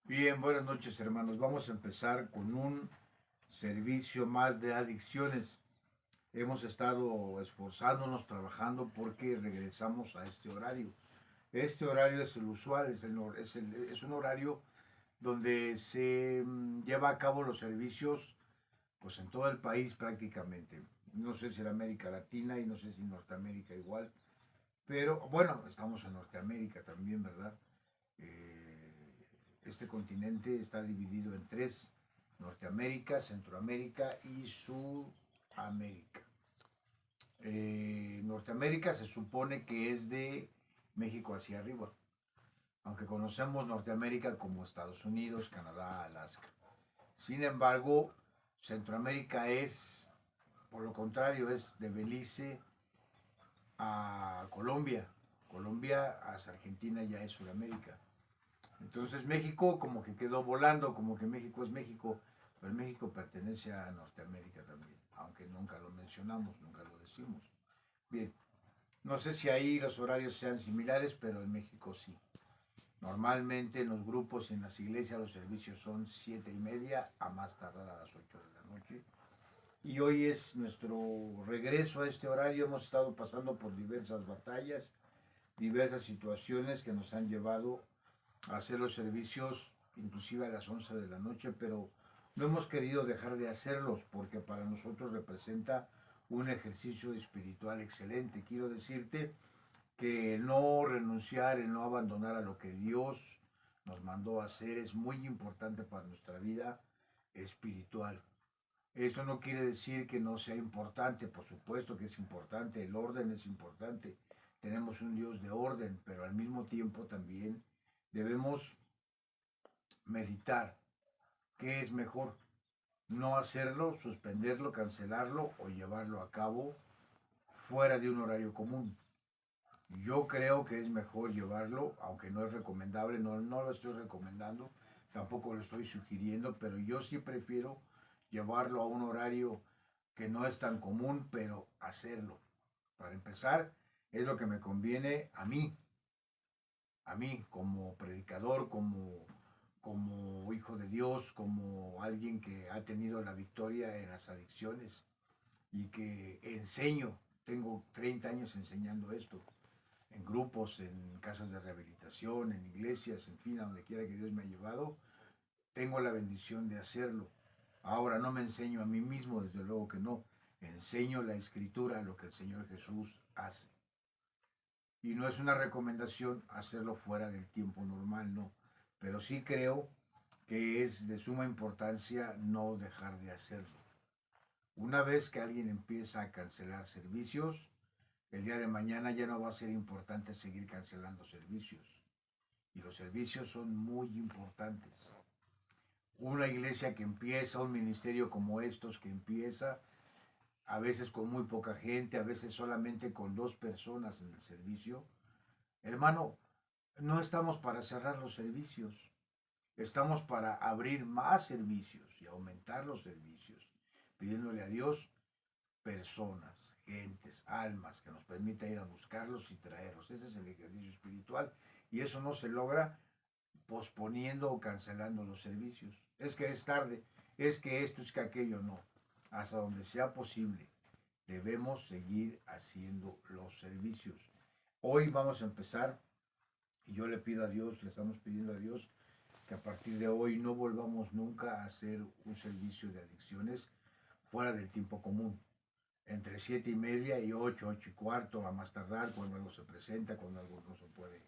Bien, buenas noches hermanos. Vamos a empezar con un servicio más de adicciones. Hemos estado esforzándonos, trabajando porque regresamos a este horario. Este horario es el usual, es un horario donde se lleva a cabo los servicios pues en todo el país prácticamente. No sé si en América Latina y no sé si en Norteamérica igual, pero bueno, estamos en Norteamérica también, ¿verdad? Este continente está dividido en tres: Norteamérica, Centroamérica y Sudamérica. Norteamérica se supone que es de México hacia arriba, aunque conocemos Norteamérica como Estados Unidos, Canadá, Alaska. Sin embargo, Centroamérica es, por lo contrario, es de Belice a Colombia. Colombia hasta Argentina ya es Sudamérica. Entonces México como que quedó volando, como que México es México, pero México pertenece a Norteamérica también, aunque nunca lo mencionamos, nunca lo decimos. Bien, no sé si ahí los horarios sean similares, pero en México sí. Normalmente en los grupos, en las iglesias, los servicios son 7:30 a más tardar a las 8 de la noche. Y hoy es nuestro regreso a este horario. Hemos estado pasando por diversas batallas, diversas situaciones que nos han llevado hacer los servicios inclusive a las 11 de la noche, pero no hemos querido dejar de hacerlos porque para nosotros representa un ejercicio espiritual excelente. Quiero decirte que el no renunciar, el no abandonar a lo que Dios nos mandó a hacer es muy importante para nuestra vida espiritual. Esto no quiere decir que no sea importante, por supuesto que es importante, el orden es importante, tenemos un Dios de orden, pero al mismo tiempo también debemos meditar qué es mejor: no hacerlo, suspenderlo, cancelarlo o llevarlo a cabo fuera de un horario común. Yo creo que es mejor llevarlo, aunque no es recomendable, no lo estoy recomendando, tampoco lo estoy sugiriendo, pero yo sí prefiero llevarlo a un horario que no es tan común, pero hacerlo. Para empezar, es lo que me conviene a mí como predicador, como hijo de Dios, como alguien que ha tenido la victoria en las adicciones y que enseño. Tengo 30 años enseñando esto, en grupos, en casas de rehabilitación, en iglesias, en fin, a donde quiera que Dios me ha llevado, tengo la bendición de hacerlo. Ahora no me enseño a mí mismo, desde luego que no, enseño la escritura, lo que el Señor Jesús hace. Y no es una recomendación hacerlo fuera del tiempo normal, no. Pero sí creo que es de suma importancia no dejar de hacerlo. Una vez que alguien empieza a cancelar servicios, el día de mañana ya no va a ser importante seguir cancelando servicios. Y los servicios son muy importantes. Una iglesia que empieza, un ministerio como estos que empieza, a veces con muy poca gente, a veces solamente con 2 personas en el servicio. Hermano, no estamos para cerrar los servicios, estamos para abrir más servicios y aumentar los servicios, pidiéndole a Dios personas, gentes, almas, que nos permita ir a buscarlos y traerlos. Ese es el ejercicio espiritual y eso no se logra posponiendo o cancelando los servicios. Es que es tarde, es que esto, es que aquello, no. Hasta donde sea posible, debemos seguir haciendo los servicios. Hoy vamos a empezar y yo le pido a Dios, le estamos pidiendo a Dios que a partir de hoy no volvamos nunca a hacer un servicio de adicciones fuera del tiempo común. Entre 7:30 y 8, 8:15, a más tardar, cuando algo se presenta, cuando algo no se puede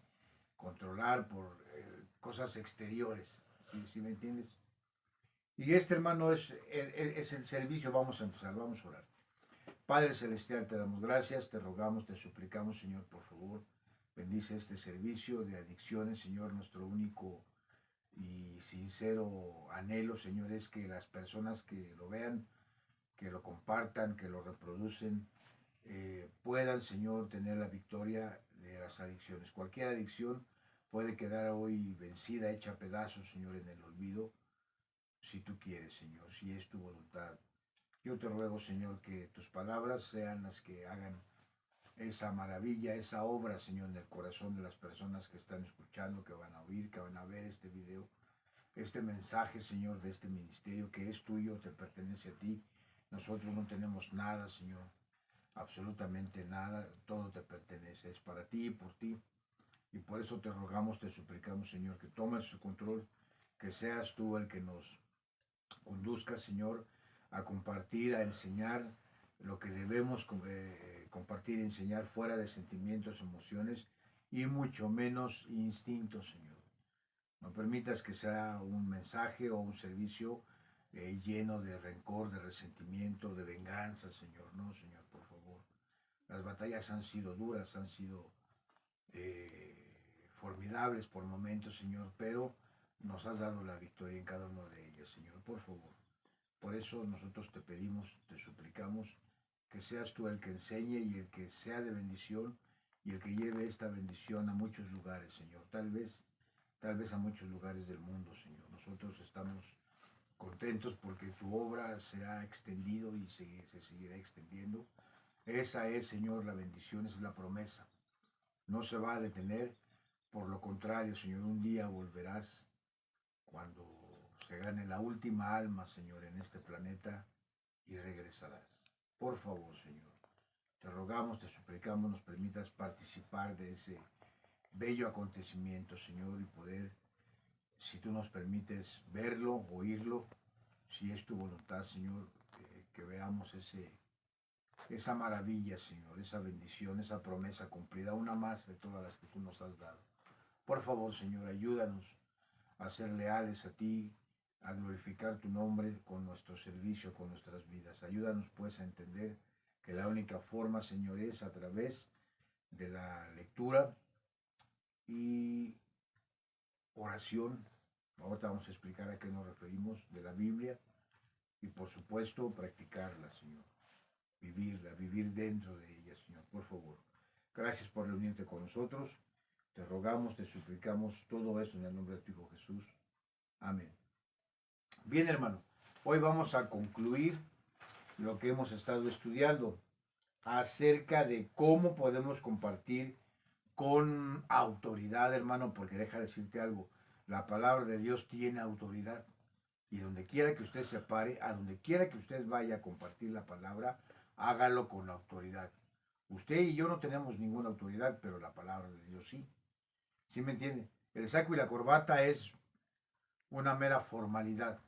controlar por cosas exteriores. ¿Sí me entiendes? Y este, hermano, es el servicio. Vamos a empezar, vamos a orar. Padre Celestial, te damos gracias, te rogamos, te suplicamos, Señor, por favor, bendice este servicio de adicciones, Señor. Nuestro único y sincero anhelo, Señor, es que las personas que lo vean, que lo compartan, que lo reproducen, puedan, Señor, tener la victoria de las adicciones. Cualquier adicción puede quedar hoy vencida, hecha a pedazos, Señor, en el olvido, si tú quieres, Señor, si es tu voluntad. Yo te ruego, Señor, que tus palabras sean las que hagan esa maravilla, esa obra, Señor, en el corazón de las personas que están escuchando, que van a oír, que van a ver este video. este mensaje, Señor, de este ministerio que es tuyo, te pertenece a ti. Nosotros no tenemos nada, Señor, absolutamente nada, todo te pertenece, es para ti y por ti. Y por eso te rogamos, te suplicamos, Señor, que tomes el control, que seas tú el que nos conduzca, Señor, a compartir, a enseñar lo que debemos compartir y enseñar fuera de sentimientos, emociones y mucho menos instintos, Señor. No permitas que sea un mensaje o un servicio lleno de rencor, de resentimiento, de venganza, Señor. No, Señor, por favor. Las batallas han sido duras, han sido formidables por momentos, Señor, pero nos has dado la victoria en cada una de ellas, Señor, por favor. Por eso nosotros te pedimos, te suplicamos, que seas tú el que enseñe y el que sea de bendición y el que lleve esta bendición a muchos lugares, Señor. Tal vez a muchos lugares del mundo, Señor. Nosotros estamos contentos porque tu obra se ha extendido y se seguirá extendiendo. Esa es, Señor, la bendición, esa es la promesa. No se va a detener, por lo contrario, Señor, un día volverás cuando se gane la última alma, Señor, en este planeta y regresarás. Por favor, Señor, te rogamos, te suplicamos, nos permitas participar de ese bello acontecimiento, Señor, y poder, si tú nos permites verlo, oírlo, si es tu voluntad, Señor, que veamos esa maravilla, Señor, esa bendición, esa promesa cumplida, una más de todas las que tú nos has dado. Por favor, Señor, ayúdanos a ser leales a ti, a glorificar tu nombre con nuestro servicio, con nuestras vidas. Ayúdanos pues a entender que la única forma, Señor, es a través de la lectura y oración. Ahorita vamos a explicar a qué nos referimos de la Biblia y por supuesto practicarla, Señor. Vivirla, vivir dentro de ella, Señor, por favor. Gracias por reunirte con nosotros. Te rogamos, te suplicamos todo esto en el nombre de tu Hijo Jesús. Amén. Bien, hermano, hoy vamos a concluir lo que hemos estado estudiando acerca de cómo podemos compartir con autoridad, hermano, porque deja decirte algo, la palabra de Dios tiene autoridad. Y donde quiera que usted se pare, a donde quiera que usted vaya a compartir la palabra, hágalo con autoridad. Usted y yo no tenemos ninguna autoridad, pero la palabra de Dios sí. ¿Sí me entiende? El saco y la corbata es una mera formalidad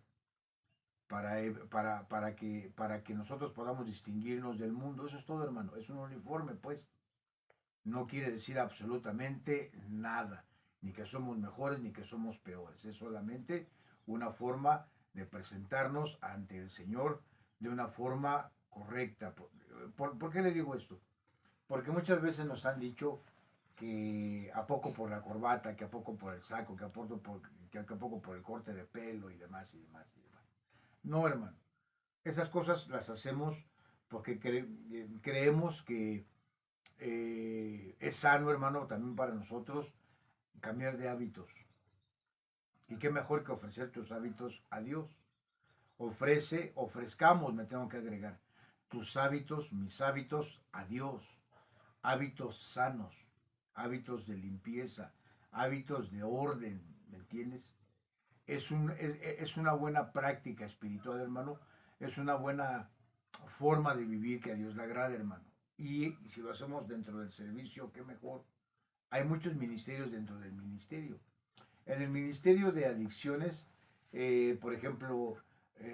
para que nosotros podamos distinguirnos del mundo. Eso es todo, hermano. Es un uniforme, pues. No quiere decir absolutamente nada. Ni que somos mejores, ni que somos peores. Es solamente una forma de presentarnos ante el Señor de una forma correcta. ¿Por qué le digo esto? Porque muchas veces nos han dicho que a poco por la corbata, que a poco por el saco, que a poco por el corte de pelo y demás y demás y demás. No, hermano. Esas cosas las hacemos porque creemos que es sano, hermano, también para nosotros cambiar de hábitos. Y qué mejor que ofrecer tus hábitos a Dios. Ofrezcamos, me tengo que agregar, tus hábitos, mis hábitos a Dios. Hábitos sanos, hábitos de limpieza, hábitos de orden, ¿me entiendes? Es una buena práctica espiritual, hermano. Es una buena forma de vivir que a Dios le agrada, hermano. Y si lo hacemos dentro del servicio, qué mejor. Hay muchos ministerios dentro del ministerio. En el ministerio de adicciones, por ejemplo,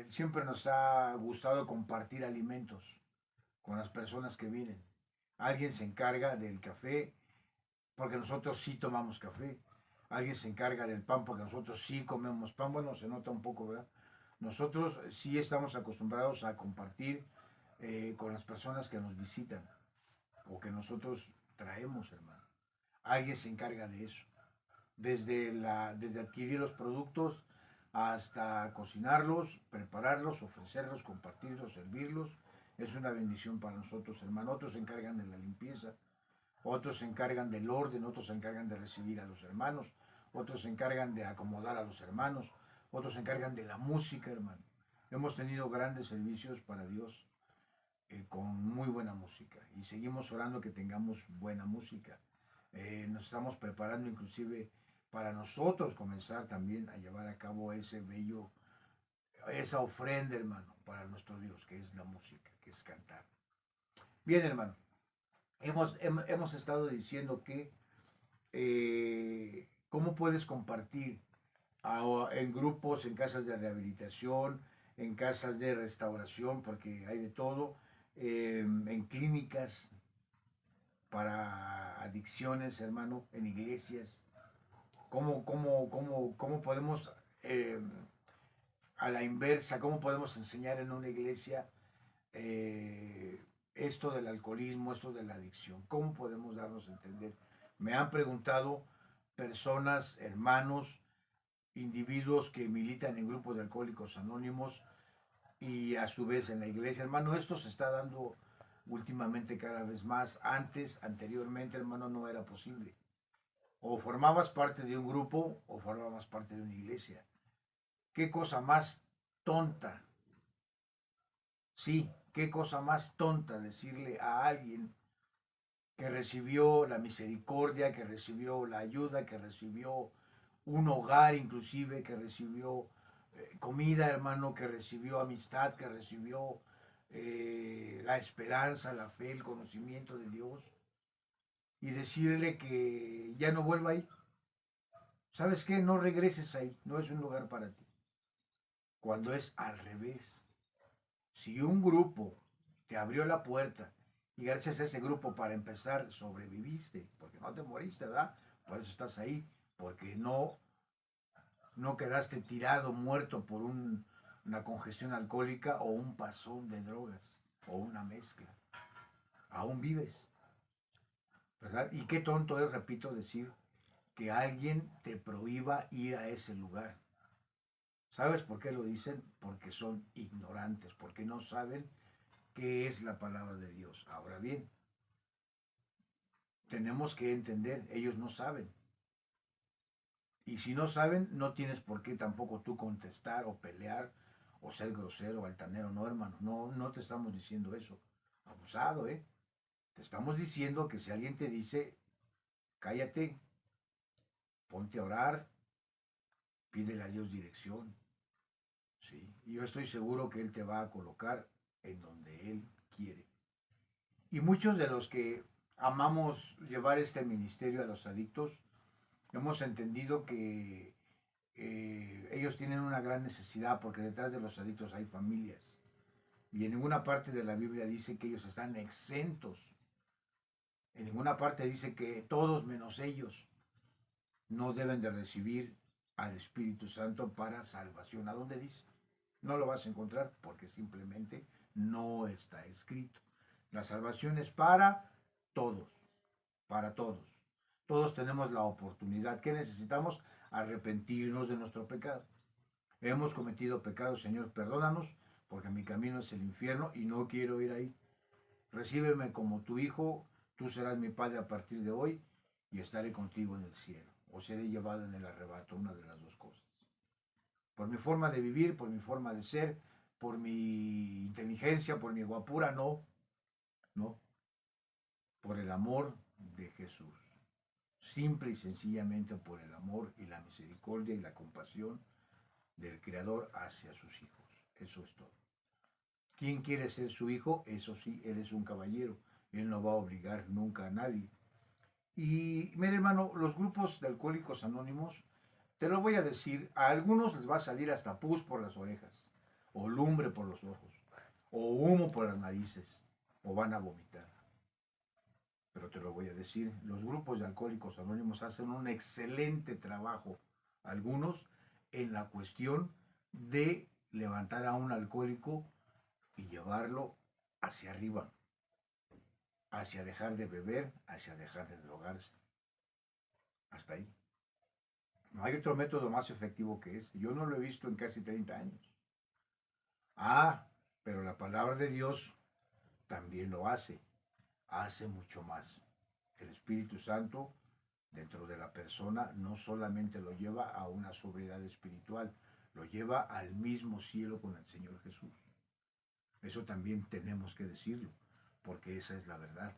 siempre nos ha gustado compartir alimentos con las personas que vienen. Alguien se encarga del café, porque nosotros sí tomamos café. Alguien se encarga del pan, porque nosotros sí comemos pan. Bueno, se nota un poco, ¿verdad? Nosotros sí estamos acostumbrados a compartir con las personas que nos visitan o que nosotros traemos, hermano. Alguien se encarga de eso. Desde adquirir los productos hasta cocinarlos, prepararlos, ofrecerlos, compartirlos, servirlos. Es una bendición para nosotros, hermano. Otros se encargan de la limpieza, otros se encargan del orden, otros se encargan de recibir a los hermanos, otros se encargan de acomodar a los hermanos, otros se encargan de la música, hermano. Hemos tenido grandes servicios para Dios con muy buena música y seguimos orando que tengamos buena música. Nos estamos preparando inclusive para nosotros comenzar también a llevar a cabo esa ofrenda, hermano, para nuestro Dios, que es la música, que es cantar. Bien, hermano, hemos estado diciendo que cómo puedes compartir en grupos, en casas de rehabilitación, en casas de restauración, porque hay de todo, en clínicas para adicciones, hermano, en iglesias. ¿Cómo podemos, a la inversa, cómo podemos enseñar en una iglesia esto del alcoholismo, esto de la adicción? ¿Cómo podemos darnos a entender? Me han preguntado personas, hermanos, individuos que militan en grupos de alcohólicos anónimos y a su vez en la iglesia. Hermano, esto se está dando últimamente cada vez más. Anteriormente, hermano, no era posible. O formabas parte de un grupo o formabas parte de una iglesia. ¿Qué cosa más tonta? Sí, qué cosa más tonta decirle a alguien que recibió la misericordia, que recibió la ayuda, que recibió un hogar inclusive, que recibió comida, hermano, que recibió amistad, que recibió la esperanza, la fe, el conocimiento de Dios, y decirle que ya no vuelva ahí. ¿Sabes qué? No regreses ahí, no es un lugar para ti. Cuando es al revés. Si un grupo te abrió la puerta y gracias a ese grupo para empezar sobreviviste, porque no te moriste, ¿verdad? Por eso estás ahí, porque no quedaste tirado, muerto por una congestión alcohólica o un pasón de drogas o una mezcla. Aún vives, ¿verdad? Y qué tonto es, repito, decir que alguien te prohíba ir a ese lugar. ¿Sabes por qué lo dicen? Porque son ignorantes, porque no saben qué es la palabra de Dios. Ahora bien, tenemos que entender, ellos no saben. Y si no saben, no tienes por qué tampoco tú contestar o pelear o ser grosero o altanero. No, hermano, no te estamos diciendo eso. Abusado, ¿eh? Te estamos diciendo que si alguien te dice, cállate, ponte a orar, pídele a Dios dirección. ¿Sí? Y yo estoy seguro que Él te va a colocar en donde Él quiere. Y muchos de los que amamos llevar este ministerio a los adictos, hemos entendido que ellos tienen una gran necesidad porque detrás de los adictos hay familias. Y en ninguna parte de la Biblia dice que ellos están exentos. En ninguna parte dice que todos menos ellos no deben de recibir al Espíritu Santo para salvación. ¿A dónde dice? No lo vas a encontrar porque simplemente no está escrito. La salvación es para todos, para todos. Todos tenemos la oportunidad. ¿Qué necesitamos? Arrepentirnos de nuestro pecado. Hemos cometido pecados, Señor, perdónanos, porque mi camino es el infierno y no quiero ir ahí. Recíbeme como tu hijo, tú serás mi padre a partir de hoy y estaré contigo en el cielo. O seré llevado en el arrebato, una de las dos cosas. Por mi forma de vivir, por mi forma de ser, por mi inteligencia, por mi guapura, no. Por el amor de Jesús. Simple y sencillamente por el amor y la misericordia y la compasión del Creador hacia sus hijos. Eso es todo. ¿Quién quiere ser su hijo? Eso sí, Él es un caballero. Él no va a obligar nunca a nadie. Y mire, hermano, los grupos de alcohólicos anónimos, te lo voy a decir, a algunos les va a salir hasta pus por las orejas, o lumbre por los ojos, o humo por las narices, o van a vomitar. Pero te lo voy a decir, los grupos de alcohólicos anónimos hacen un excelente trabajo, algunos, en la cuestión de levantar a un alcohólico y llevarlo hacia arriba, hacia dejar de beber, hacia dejar de drogarse. Hasta ahí. No hay otro método más efectivo que ese. Yo no lo he visto en casi 30 años. Pero la palabra de Dios también lo hace. Hace mucho más. El Espíritu Santo dentro de la persona no solamente lo lleva a una sobriedad espiritual, lo lleva al mismo cielo con el Señor Jesús. Eso también tenemos que decirlo, porque esa es la verdad.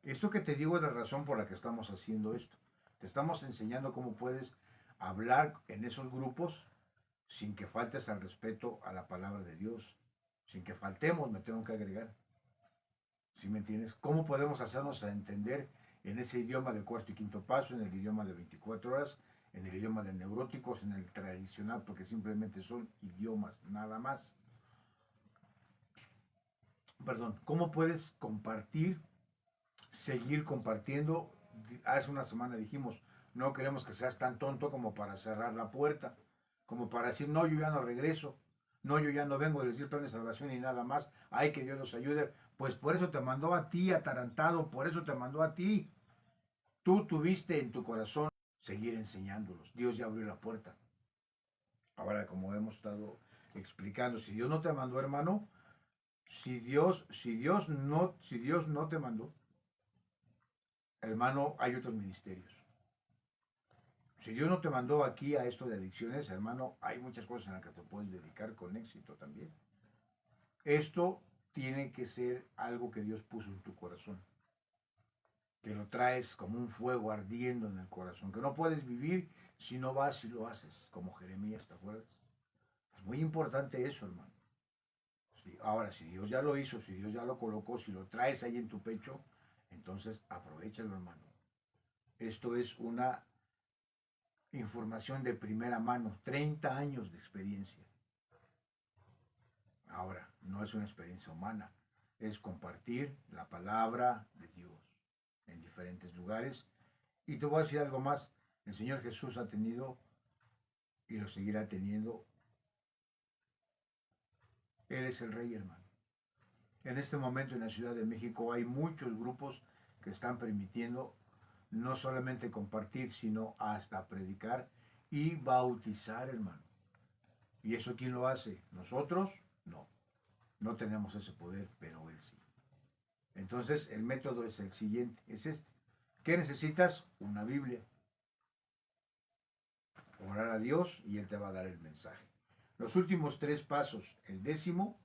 Esto que te digo es la razón por la que estamos haciendo esto, Te estamos enseñando cómo puedes hablar en esos grupos sin que faltes al respeto a la palabra de Dios. Sin que faltemos, me tengo que agregar. ¿Sí me entiendes? ¿Cómo podemos hacernos a entender en ese idioma de cuarto y quinto paso, en el idioma de 24 horas, en el idioma de neuróticos, en el tradicional, porque simplemente son idiomas, nada más? Perdón, ¿cómo puedes compartir, seguir compartiendo? Hace una semana dijimos, no queremos que seas tan tonto como para cerrar la puerta, como para decir, no, yo ya no regreso, no, yo ya no vengo a decir plan de salvación y nada más, ay, que Dios nos ayude. Pues por eso te mandó a ti, atarantado, por eso te mandó a ti. Tú tuviste en tu corazón seguir enseñándolos. Dios ya abrió la puerta. Ahora, como hemos estado explicando, si Dios no te mandó, hermano, si Dios no te mandó, hermano, hay otros ministerios. Si Dios no te mandó aquí a esto de adicciones, hermano, hay muchas cosas en las que te puedes dedicar con éxito también. Esto tiene que ser algo que Dios puso en tu corazón, que lo traes como un fuego ardiendo en el corazón, que no puedes vivir si no vas y lo haces, como Jeremías, ¿te acuerdas? Es muy importante eso, hermano. Sí, ahora, si Dios ya lo hizo, si Dios ya lo colocó, si lo traes ahí en tu pecho, entonces aprovechalo, hermano. Esto es una información de primera mano, 30 años de experiencia. Ahora, no es una experiencia humana, es compartir la palabra de Dios en diferentes lugares. Y te voy a decir algo más, el Señor Jesús ha tenido y lo seguirá teniendo. Él es el Rey, hermano. En este momento en la Ciudad de México hay muchos grupos que están permitiendo no solamente compartir, sino hasta predicar y bautizar, hermano. ¿Y eso quién lo hace? ¿Nosotros? No. No tenemos ese poder, pero Él sí. Entonces el método es el siguiente, es este. ¿Qué necesitas? Una Biblia. Orar a Dios y Él te va a dar el mensaje. Los últimos 3 pasos, el 10º,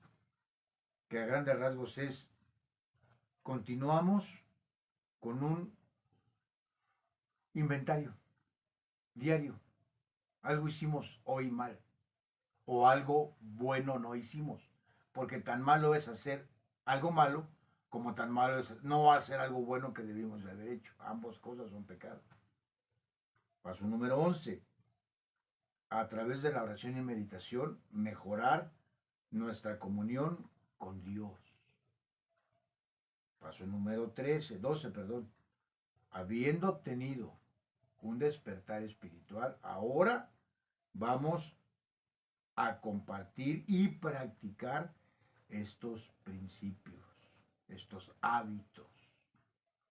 que a grandes rasgos es, continuamos con un inventario diario. Algo hicimos hoy mal o algo bueno no hicimos, porque tan malo es hacer algo malo como tan malo es no hacer algo bueno que debimos de haber hecho. Ambas cosas son pecados. Paso número 11. A través de la oración y meditación, mejorar nuestra comunión con Dios. Paso número 12, perdón. Habiendo obtenido un despertar espiritual, ahora vamos a compartir y practicar estos principios, estos hábitos,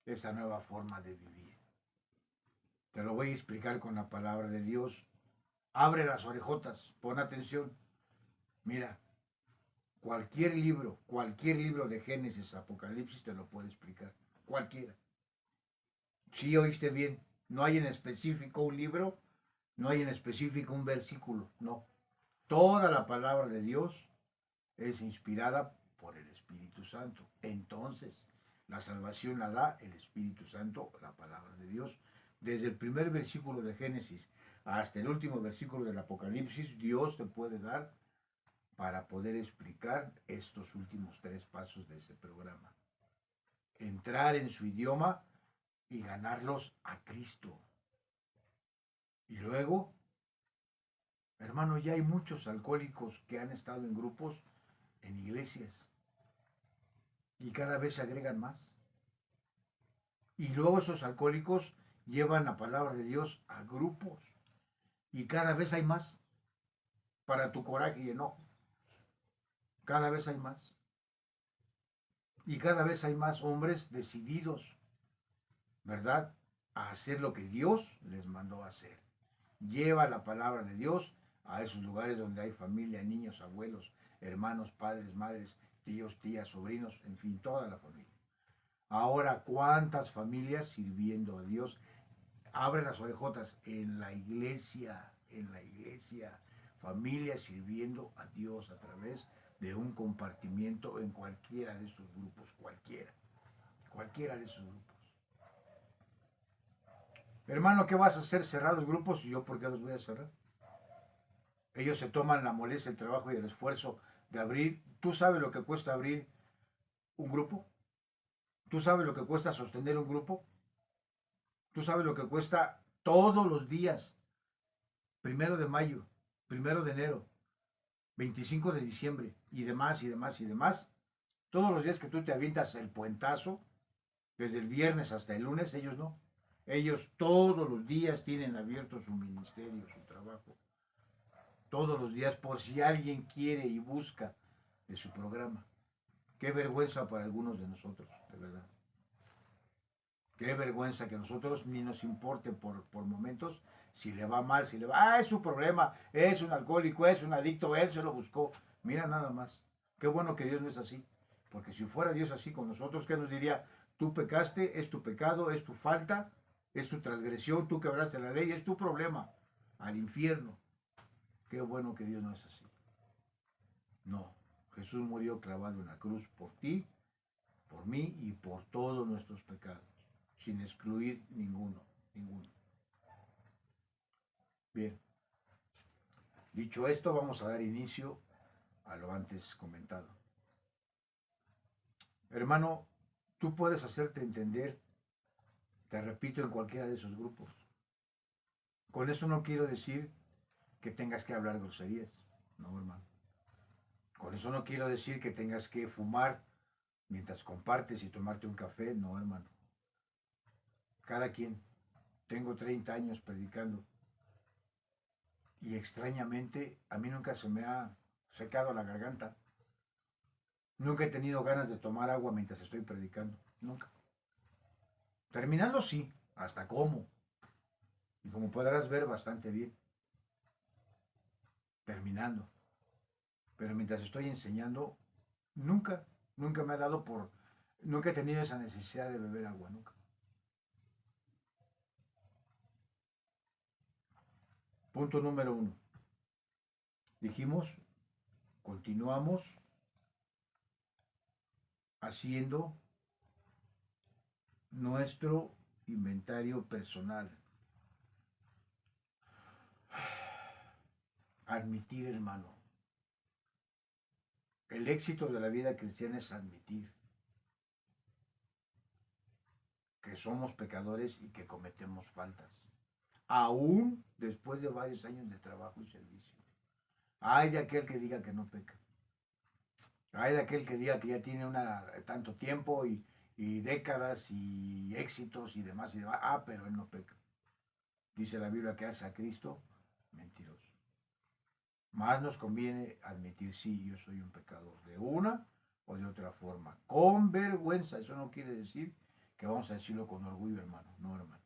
esa nueva forma de vivir. Te lo voy a explicar con la palabra de Dios. Abre las orejotas, pon atención. Mira, cualquier libro de Génesis, Apocalipsis te lo puede explicar. Cualquiera. Sí, oíste bien. No hay en específico un libro, no hay en específico un versículo, no. Toda la palabra de Dios es inspirada por el Espíritu Santo. Entonces, la salvación la da el Espíritu Santo, la palabra de Dios. Desde el primer versículo de Génesis hasta el último versículo del Apocalipsis, Dios te puede dar para poder explicar estos últimos 3 pasos de ese programa. Entrar en su idioma y ganarlos a Cristo. Y luego, hermano, ya hay muchos alcohólicos que han estado en grupos, en iglesias, y cada vez se agregan más. Y luego esos alcohólicos llevan la palabra de Dios a grupos, y cada vez hay más, para tu coraje y enojo. Cada vez hay más. Y cada vez hay más hombres decididos, ¿verdad?, a hacer lo que Dios les mandó a hacer. Lleva la palabra de Dios a esos lugares donde hay familia, niños, abuelos, hermanos, padres, madres, tíos, tías, sobrinos, en fin, toda la familia. Ahora, ¿cuántas familias sirviendo a Dios? Abre las orejotas en la iglesia, familias sirviendo a Dios a través de un compartimiento en cualquiera de esos grupos, cualquiera de esos grupos. Hermano, ¿qué vas a hacer? ¿Cerrar los grupos? ¿Y yo por qué los voy a cerrar? Ellos se toman la molestia, el trabajo y el esfuerzo de abrir. ¿Tú sabes lo que cuesta abrir un grupo? ¿Tú sabes lo que cuesta sostener un grupo? ¿Tú sabes lo que cuesta todos los días? 1 de mayo, 1 de enero, 25 de diciembre y demás y demás y demás. Todos los días que tú te avientas el puentazo, desde el viernes hasta el lunes, ellos no. Ellos todos los días tienen abierto su ministerio, su trabajo. Todos los días, por si alguien quiere y busca de su programa. Qué vergüenza para algunos de nosotros, de verdad. Qué vergüenza que a nosotros ni nos importe por momentos si le va mal, si le va, es su problema, es un alcohólico, es un adicto, él se lo buscó. Mira nada más. Qué bueno que Dios no es así. Porque si fuera Dios así con nosotros, ¿qué nos diría? Tú pecaste, es tu pecado, es tu falta, es tu transgresión, tú quebraste la ley, es tu problema. Al infierno. Qué bueno que Dios no es así. No. Jesús murió clavado en la cruz por ti, por mí y por todos nuestros pecados, sin excluir ninguno, ninguno. Bien, dicho esto, vamos a dar inicio a lo antes comentado. Hermano, tú puedes hacerte entender, te repito, en cualquiera de esos grupos. Con eso no quiero decir que tengas que hablar groserías, no, hermano. Con eso no quiero decir que tengas que fumar mientras compartes y tomarte un café, no, hermano. Cada quien. Tengo 30 años predicando y extrañamente a mí nunca se me ha secado la garganta. Nunca he tenido ganas de tomar agua mientras estoy predicando. Nunca. Terminando sí, hasta como. Y como podrás ver, bastante bien. Terminando. Pero mientras estoy enseñando, nunca, nunca me ha dado por... Nunca he tenido esa necesidad de beber agua, nunca. Punto número 1. Dijimos, continuamos haciendo nuestro inventario personal. Admitir, hermano. El éxito de la vida cristiana es admitir que somos pecadores y que cometemos faltas, aún después de varios años de trabajo y servicio. Hay de aquel que diga que no peca. Hay de aquel que diga que ya tiene tanto tiempo y décadas y éxitos y demás y demás. Ah, pero él no peca. Dice la Biblia que hace a Cristo mentiroso. Más nos conviene admitir, sí, yo soy un pecador, de una o de otra forma. Con vergüenza. Eso no quiere decir que vamos a decirlo con orgullo, hermano. No, hermano.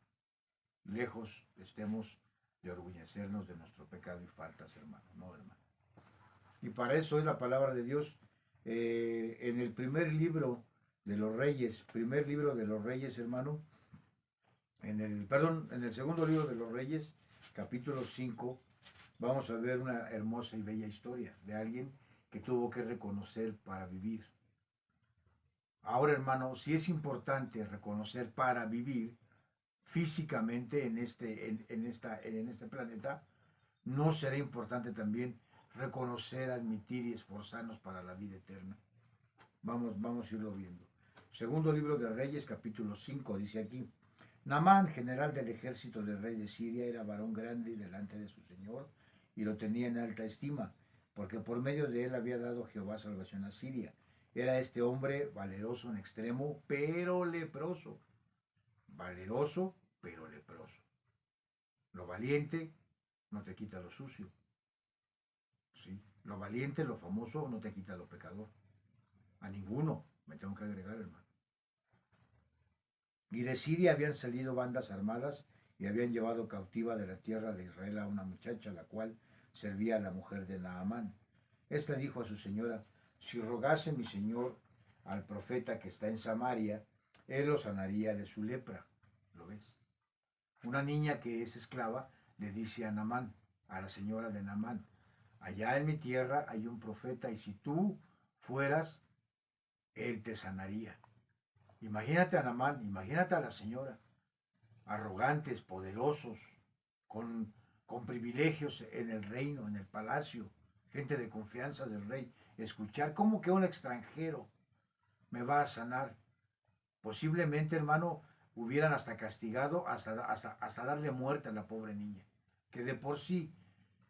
Lejos estemos de orgullecernos de nuestro pecado y faltas, hermano. No, hermano. Y para eso es la palabra de Dios. En el primer libro de los Reyes, hermano, en el segundo libro de los Reyes, capítulo 5, vamos a ver una hermosa y bella historia de alguien que tuvo que reconocer para vivir. Ahora, hermano, si es importante reconocer para vivir físicamente en este planeta, ¿no será importante también reconocer, admitir y esforzarnos para la vida eterna? Vamos a irlo viendo. Segundo libro de Reyes, capítulo 5, dice aquí: Naamán, general del ejército del rey de Siria, era varón grande delante de su señor y lo tenía en alta estima, porque por medio de él había dado Jehová salvación a Siria. Era este hombre valeroso en extremo, pero leproso. Valeroso, pero leproso. Lo valiente no te quita lo sucio. ¿Sí? Lo valiente, lo famoso, no te quita lo pecador. A ninguno me tengo que agregar, hermano. Y de Siria habían salido bandas armadas y habían llevado cautiva de la tierra de Israel a una muchacha, la cual servía a la mujer de Naamán. Esta dijo a su señora: si rogase mi señor al profeta que está en Samaria, él lo sanaría de su lepra. ¿Lo ves? Una niña que es esclava le dice a Naamán, a la señora de Naamán: allá en mi tierra hay un profeta y si tú fueras, él te sanaría. Imagínate a Naamán, imagínate a la señora. arrogantes, poderosos, con, con privilegios en el reino, en el palacio, gente de confianza del rey, escuchar cómo que un extranjero me va a sanar. Posiblemente, hermano, hubieran hasta castigado, hasta darle muerte a la pobre niña, que de por sí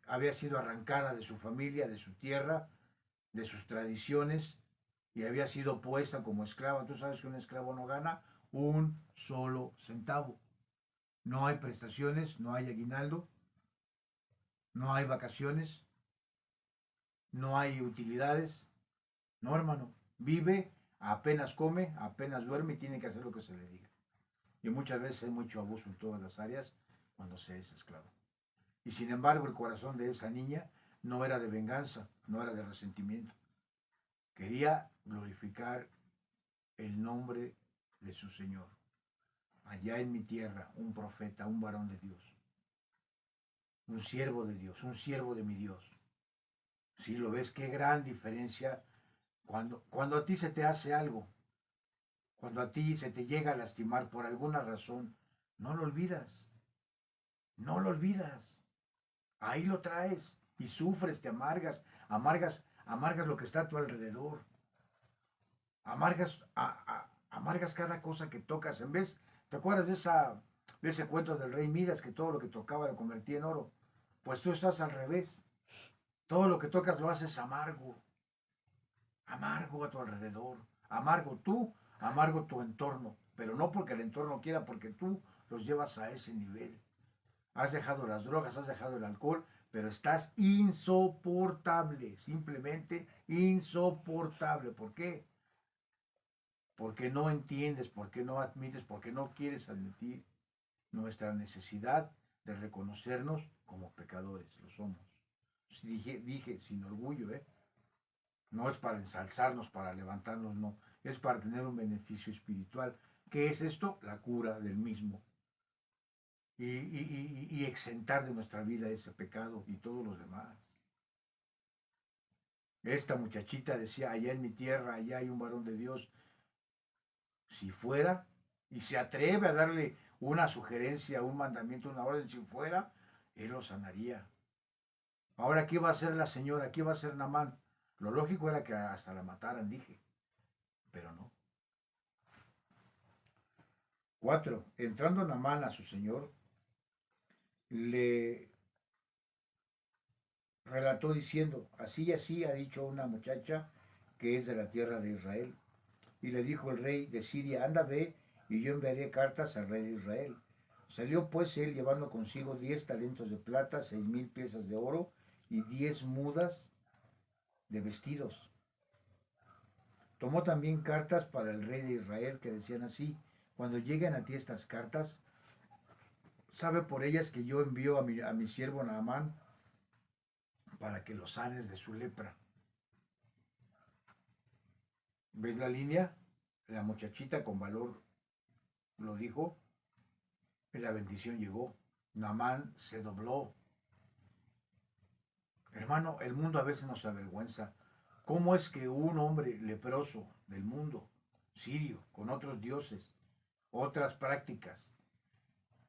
había sido arrancada de su familia, de su tierra, de sus tradiciones, y había sido puesta como esclava. Tú sabes que un esclavo no gana un solo centavo. No hay prestaciones, no hay aguinaldo, no hay vacaciones, no hay utilidades. No, hermano. Vive, apenas come, apenas duerme y tiene que hacer lo que se le diga. Y muchas veces hay mucho abuso en todas las áreas cuando se es esclavo. Y sin embargo, el corazón de esa niña no era de venganza, no era de resentimiento. Quería glorificar el nombre de su Señor. Allá en mi tierra, un profeta, un varón de Dios, un siervo de Dios, un siervo de mi Dios. Si lo ves, qué gran diferencia cuando a ti se te hace algo, cuando a ti se te llega a lastimar por alguna razón, no lo olvidas, no lo olvidas. Ahí lo traes y sufres, te amargas lo que está a tu alrededor. Amargas cada cosa que tocas. En vez, ¿te acuerdas de ese cuento del rey Midas que todo lo que tocaba lo convertía en oro? Pues tú estás al revés. Todo lo que tocas lo haces amargo. Amargo a tu alrededor. Amargo tú, amargo tu entorno. Pero no porque el entorno quiera, porque tú los llevas a ese nivel. Has dejado las drogas, has dejado el alcohol, pero estás insoportable. Simplemente insoportable. ¿Por qué? Porque no entiendes, porque no admites, porque no quieres admitir nuestra necesidad de reconocernos como pecadores, lo somos. Dije sin orgullo, ¿eh? No es para ensalzarnos, para levantarnos, no. Es para tener un beneficio espiritual. ¿Qué es esto? La cura del mismo. Y exentar de nuestra vida ese pecado y todos los demás. Esta muchachita decía, allá en mi tierra, allá hay un varón de Dios. Si fuera, y se atreve a darle una sugerencia, un mandamiento, una orden, si fuera, él lo sanaría. Ahora, ¿qué va a hacer la señora? ¿Qué va a hacer Namán? Lo lógico era que hasta la mataran, dije, pero no. 4. Entrando Namán a su señor, le relató diciendo, así y así ha dicho una muchacha que es de la tierra de Israel. Y le dijo el rey de Siria, anda, ve, y yo enviaré cartas al rey de Israel. Salió pues él llevando consigo 10 talentos de plata, 6,000 piezas de oro y 10 mudas de vestidos. Tomó también cartas para el rey de Israel que decían así, cuando lleguen a ti estas cartas, sabe por ellas que yo envío a mi siervo Naamán para que lo sanes de su lepra. ¿Ves la línea? La muchachita con valor lo dijo, y la bendición llegó. Naamán se dobló. Hermano, el mundo a veces nos avergüenza. ¿Cómo es que un hombre leproso del mundo, sirio, con otros dioses, otras prácticas,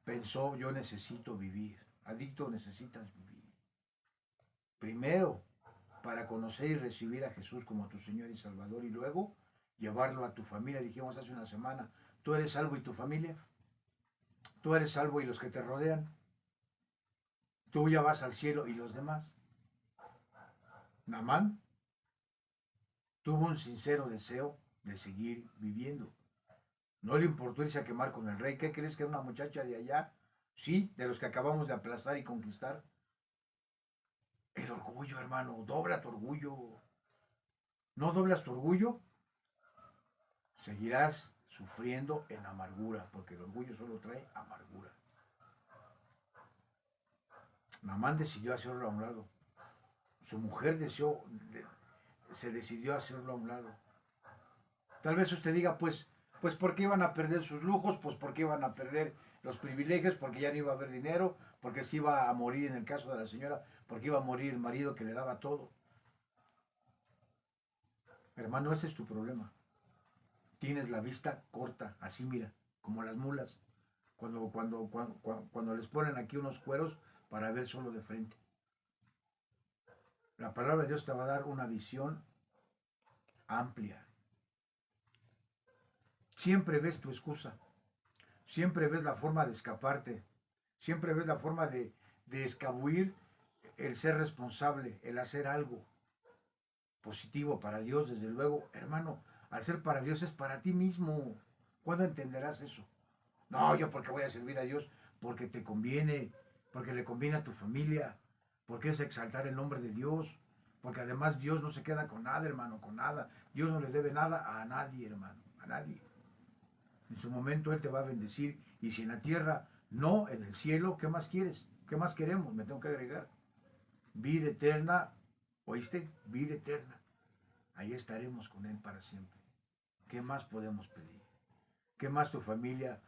pensó yo necesito vivir? Adicto, necesitas vivir. Primero, para conocer y recibir a Jesús como tu Señor y Salvador y luego llevarlo a tu familia. Dijimos hace una semana, tú eres salvo y tu familia. Tú eres salvo y los que te rodean. Tú ya vas al cielo y los demás. Namán tuvo un sincero deseo de seguir viviendo. No le importó irse a quemar con el rey. ¿Qué crees que era una muchacha de allá? Sí, de los que acabamos de aplastar y conquistar. El orgullo, hermano, dobla tu orgullo. ¿No doblas tu orgullo? Seguirás sufriendo en amargura, porque el orgullo solo trae amargura. Namán decidió hacerlo a un lado. Su mujer se decidió a hacerlo a un lado. Tal vez usted diga, pues ¿por qué iban a perder sus lujos? Pues ¿por qué iban a perder los privilegios? Porque ya no iba a haber dinero, porque se iba a morir en el caso de la señora, porque iba a morir el marido que le daba todo. Hermano, ese es tu problema. Tienes la vista corta, así mira, como las mulas. cuando les ponen aquí unos cueros para ver solo de frente. La palabra de Dios te va a dar una visión amplia. Siempre ves tu excusa, siempre ves la forma de escaparte, siempre ves la forma de escabuir el ser responsable, el hacer algo positivo para Dios, desde luego. Hermano, al ser para Dios es para ti mismo. ¿Cuándo entenderás eso? No, yo porque voy a servir a Dios, porque te conviene, porque le conviene a tu familia, porque es exaltar el nombre de Dios, porque además Dios no se queda con nada, hermano, con nada. Dios no le debe nada a nadie, hermano, a nadie. En su momento Él te va a bendecir, y si en la tierra no, en el cielo, ¿qué más quieres? ¿Qué más queremos? Me tengo que agregar. Vida eterna, ¿oíste? Vida eterna. Ahí estaremos con Él para siempre. ¿Qué más podemos pedir? ¿Qué más tu familia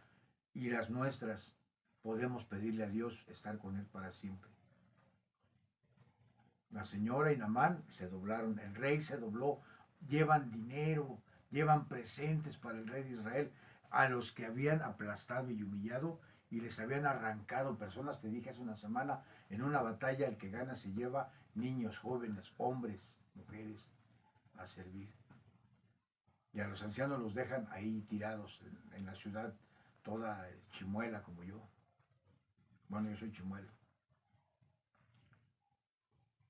y las nuestras podemos pedirle a Dios estar con Él para siempre? La señora y Naamán se doblaron, el rey se dobló, llevan dinero, llevan presentes para el rey de Israel, a los que habían aplastado y humillado y les habían arrancado personas. Te dije hace una semana, en una batalla el que gana se lleva niños, jóvenes, hombres, mujeres a servir. Y a los ancianos los dejan ahí tirados en la ciudad, toda chimuela como yo. Bueno, yo soy chimuelo.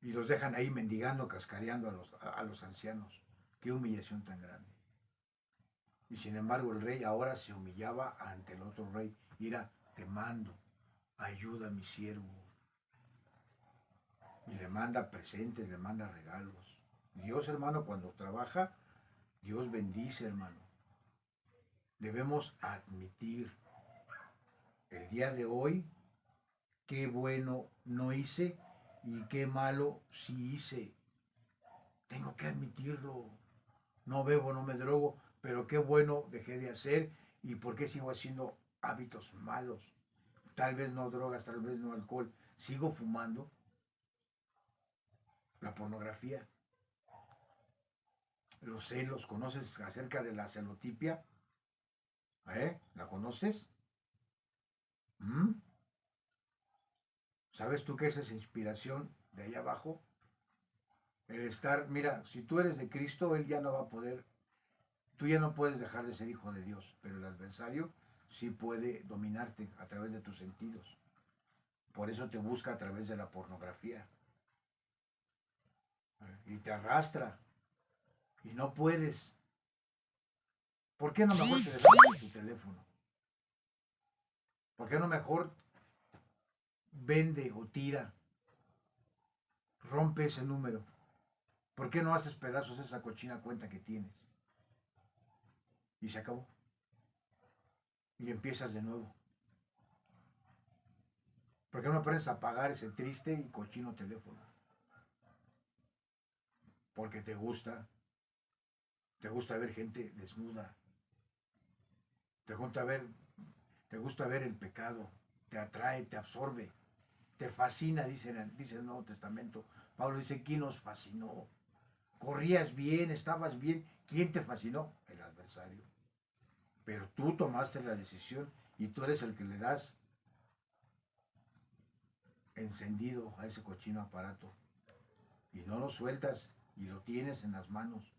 Y los dejan ahí mendigando, cascareando a los ancianos. Qué humillación tan grande. Y sin embargo el rey ahora se humillaba ante el otro rey. Mira, te mando, ayuda a mi siervo. Y le manda presentes, le manda regalos. Dios, hermano, cuando trabaja, Dios bendice, hermano. Debemos admitir el día de hoy qué bueno no hice y qué malo sí hice. Tengo que admitirlo. No bebo, no me drogo, pero qué bueno dejé de hacer y por qué sigo haciendo hábitos malos. Tal vez no drogas, tal vez no alcohol. Sigo fumando. La pornografía. Los celos. ¿Conoces acerca de la celotipia? ¿La conoces? ¿Mm? ¿Sabes tú qué es esa inspiración de ahí abajo? El estar, mira, si tú eres de Cristo, Él ya no va a poder, tú ya no puedes dejar de ser hijo de Dios, pero el adversario sí puede dominarte a través de tus sentidos. Por eso te busca a través de la pornografía. Y te arrastra. Y no puedes. ¿Por qué no mejor te deshaces de tu teléfono? ¿Por qué no mejor vende o tira? Rompe ese número. ¿Por qué no haces pedazos esa cochina cuenta que tienes? Y se acabó. Y empiezas de nuevo. ¿Por qué no aprendes a pagar ese triste y cochino teléfono? Porque te gusta ver gente desnuda, te gusta ver el pecado, te atrae, te absorbe, te fascina, dice el Nuevo Testamento. Pablo dice, ¿quién nos fascinó? Corrías bien, estabas bien, ¿quién te fascinó? El adversario. Pero tú tomaste la decisión y tú eres el que le das encendido a ese cochino aparato y no lo sueltas y lo tienes en las manos.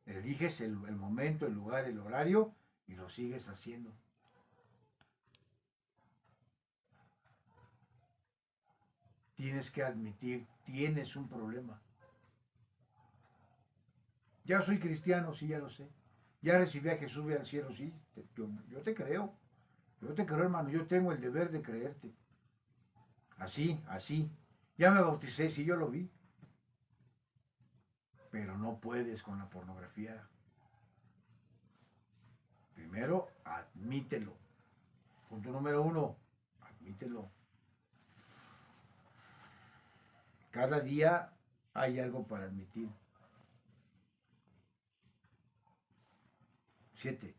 Eliges el momento, el lugar, el horario y lo sigues haciendo. Tienes que admitir, tienes un problema. Ya soy cristiano, sí, ya lo sé. Ya recibí a Jesús, voy al cielo, sí. Yo te creo. Yo te creo, hermano. Yo tengo el deber de creerte. Así, así. Ya me bauticé, sí, yo lo vi. Pero no puedes con la pornografía. Primero, admítelo. Punto número 1, admítelo. Cada día hay algo para admitir. 7.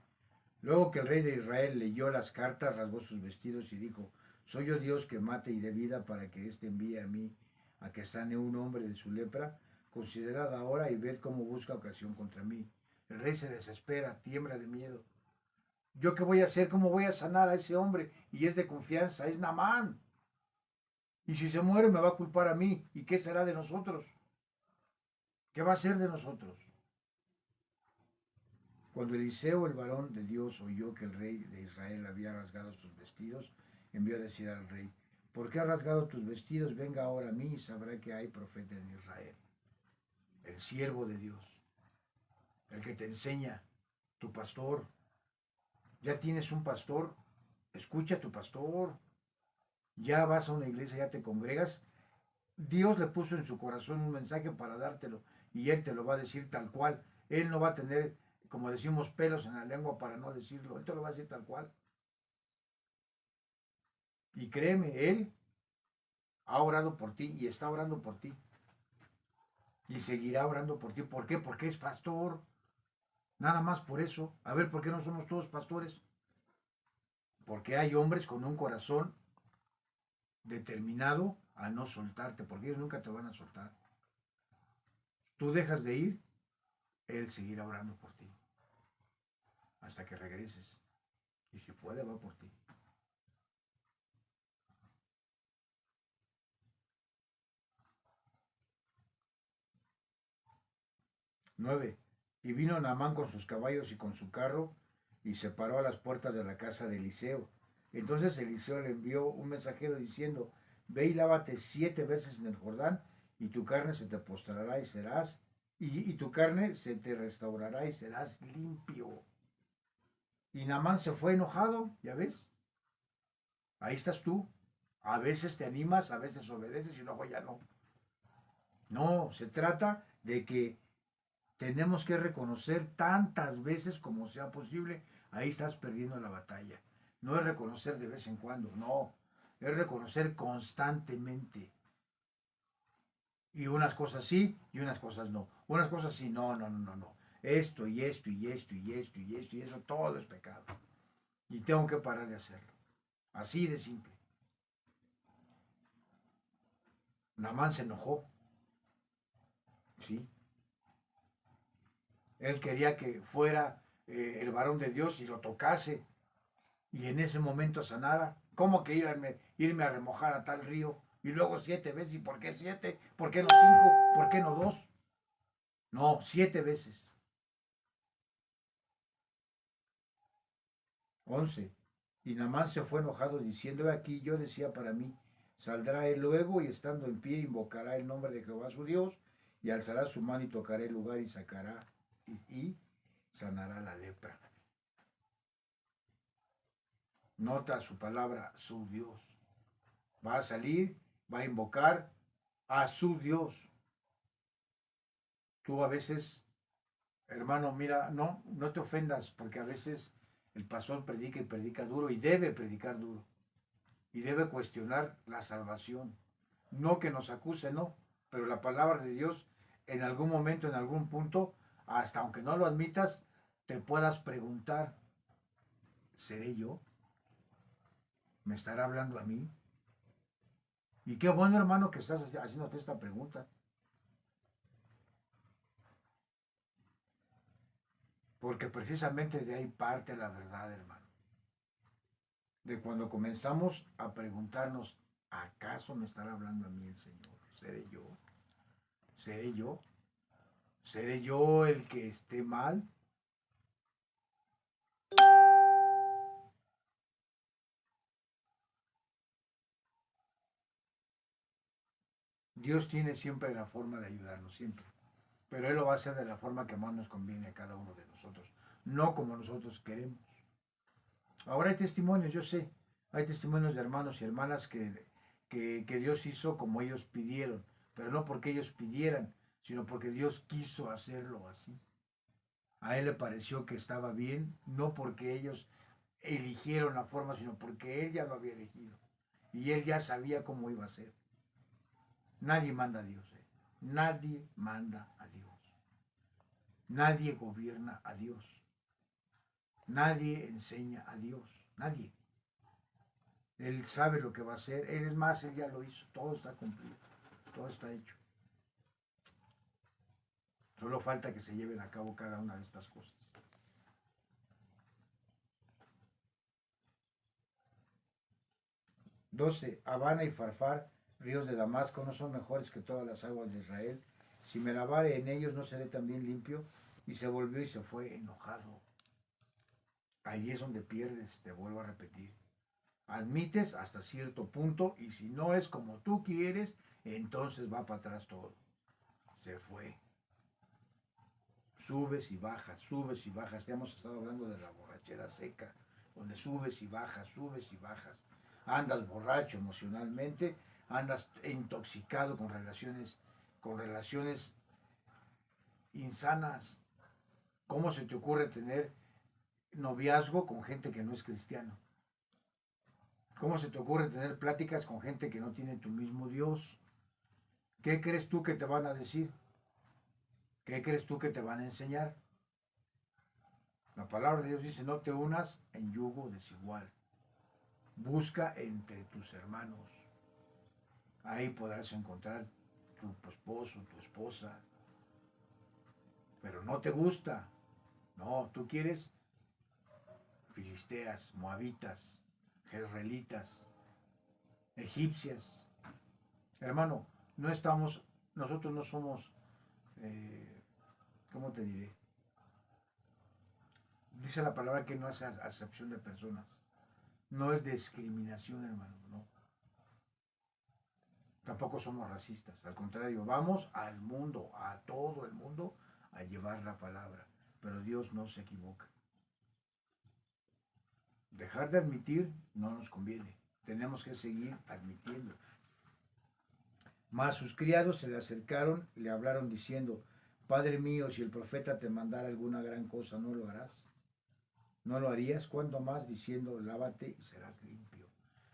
Luego que el rey de Israel leyó las cartas, rasgó sus vestidos y dijo, ¿soy yo Dios que mate y dé vida para que éste envíe a mí a que sane un hombre de su lepra? Considerad ahora y ved cómo busca ocasión contra mí. El rey se desespera, tiembla de miedo. ¿Yo qué voy a hacer? ¿Cómo voy a sanar a ese hombre? Y es de confianza, es Naamán. Y si se muere me va a culpar a mí. ¿Y qué será de nosotros? ¿Qué va a ser de nosotros? Cuando Eliseo, el varón de Dios, oyó que el rey de Israel había rasgado sus vestidos, envió a decir al rey, ¿por qué has rasgado tus vestidos? Venga ahora a mí y sabrá que hay profeta en Israel. El siervo de Dios, el que te enseña, tu pastor. Ya tienes un pastor, escucha a tu pastor. Ya vas a una iglesia, ya te congregas. Dios le puso en su corazón un mensaje para dártelo y Él te lo va a decir tal cual. Él no va a tener, como decimos, pelos en la lengua para no decirlo. Él te lo va a decir tal cual. Y créeme, Él ha orado por ti y está orando por ti. Y seguirá orando por ti. ¿Por qué? Porque es pastor. Nada más por eso. A ver, ¿por qué no somos todos pastores? Porque hay hombres con un corazón determinado a no soltarte, porque ellos nunca te van a soltar. Tú dejas de ir, Él seguirá orando por ti hasta que regreses. Y si puede, va por ti. 9. Y vino Naamán con sus caballos y con su carro y se paró a las puertas de la casa de Eliseo. Entonces Eliseo le envió un mensajero diciendo, ve y lávate 7 veces en el Jordán y tu carne se te postrará y serás, y tu carne se te restaurará y serás limpio. Y Naamán se fue enojado, ¿ya ves? Ahí estás tú. A veces te animas, a veces obedeces y luego ya no. No, se trata de que tenemos que reconocer tantas veces como sea posible. Ahí estás perdiendo la batalla. No es reconocer de vez en cuando, no. Es reconocer constantemente. Y unas cosas sí y unas cosas no. Unas cosas sí, no, no, no, no, no. Esto y esto y esto y esto y esto y eso, todo es pecado. Y tengo que parar de hacerlo. Así de simple. Naamán se enojó, ¿sí? Él quería que fuera el varón de Dios y lo tocase y en ese momento sanara. ¿Cómo que irme a remojar a tal río? Y luego 7 veces. ¿Y por qué 7? ¿Por qué no 5? ¿Por qué no 2? No, 7 veces. 11. Y Naamán se fue enojado diciendo, aquí yo decía para mí, saldrá él luego y estando en pie invocará el nombre de Jehová su Dios y alzará su mano y tocará el lugar y sacará y sanará la lepra. Nota su palabra, su Dios. Va a salir, va a invocar a su Dios. Tú a veces, hermano, mira, no te ofendas, porque a veces el pastor predica y predica duro y debe predicar duro. Y debe cuestionar la salvación. No que nos acuse, no, pero la palabra de Dios en algún momento, en algún punto, hasta aunque no lo admitas, te puedas preguntar, ¿seré yo? ¿Me estará hablando a mí? Y qué bueno, hermano, que estás haciéndote esta pregunta. Porque precisamente de ahí parte la verdad, hermano. De cuando comenzamos a preguntarnos, ¿acaso me estará hablando a mí el Señor? ¿Seré yo? ¿Seré yo? ¿Seré yo el que esté mal? Dios tiene siempre la forma de ayudarnos, siempre. Pero Él lo va a hacer de la forma que más nos conviene a cada uno de nosotros, no como nosotros queremos. Ahora hay testimonios, yo sé, hay testimonios de hermanos y hermanas que Dios hizo como ellos pidieron, pero no porque ellos pidieran, sino porque Dios quiso hacerlo así. A Él le pareció que estaba bien, no porque ellos eligieron la forma, sino porque Él ya lo había elegido. Y Él ya sabía cómo iba a ser. Nadie manda a Dios. Nadie manda a Dios. Nadie gobierna a Dios. Nadie enseña a Dios. Nadie. Él sabe lo que va a hacer. Él es más, Él ya lo hizo. Todo está cumplido. Todo está hecho. Solo falta que se lleven a cabo cada una de estas cosas. 12. Habana y Farfar, ríos de Damasco, no son mejores que todas las aguas de Israel. Si me lavare en ellos, no seré también limpio. Y se volvió y se fue enojado. Ahí es donde pierdes, te vuelvo a repetir. Admites hasta cierto punto y si no es como tú quieres, entonces va para atrás todo. Se fue. Subes y bajas, subes y bajas. Ya hemos estado hablando de la borrachera seca, donde subes y bajas, subes y bajas. Andas borracho emocionalmente, andas intoxicado con relaciones insanas. ¿Cómo se te ocurre tener noviazgo con gente que no es cristiano? ¿Cómo se te ocurre tener pláticas con gente que no tiene tu mismo Dios? ¿Qué crees tú que te van a decir? ¿Qué crees tú que te van a enseñar? La palabra de Dios dice, no te unas en yugo desigual. Busca entre tus hermanos. Ahí podrás encontrar tu esposo, tu esposa. Pero no te gusta. No, tú quieres filisteas, moabitas, jezreelitas, egipcias. Hermano, nosotros no somos, ¿cómo te diré? Dice la palabra que no hace acepción de personas. No es discriminación, hermano, no. Tampoco somos racistas. Al contrario, vamos al mundo, a todo el mundo, a llevar la palabra. Pero Dios no se equivoca. Dejar de admitir no nos conviene. Tenemos que seguir admitiendo. Mas sus criados se le acercaron y le hablaron diciendo, Padre mío, si el profeta te mandara alguna gran cosa, ¿no lo harás? ¿No lo harías? ¿Cuándo más? Diciendo, lávate y serás limpio.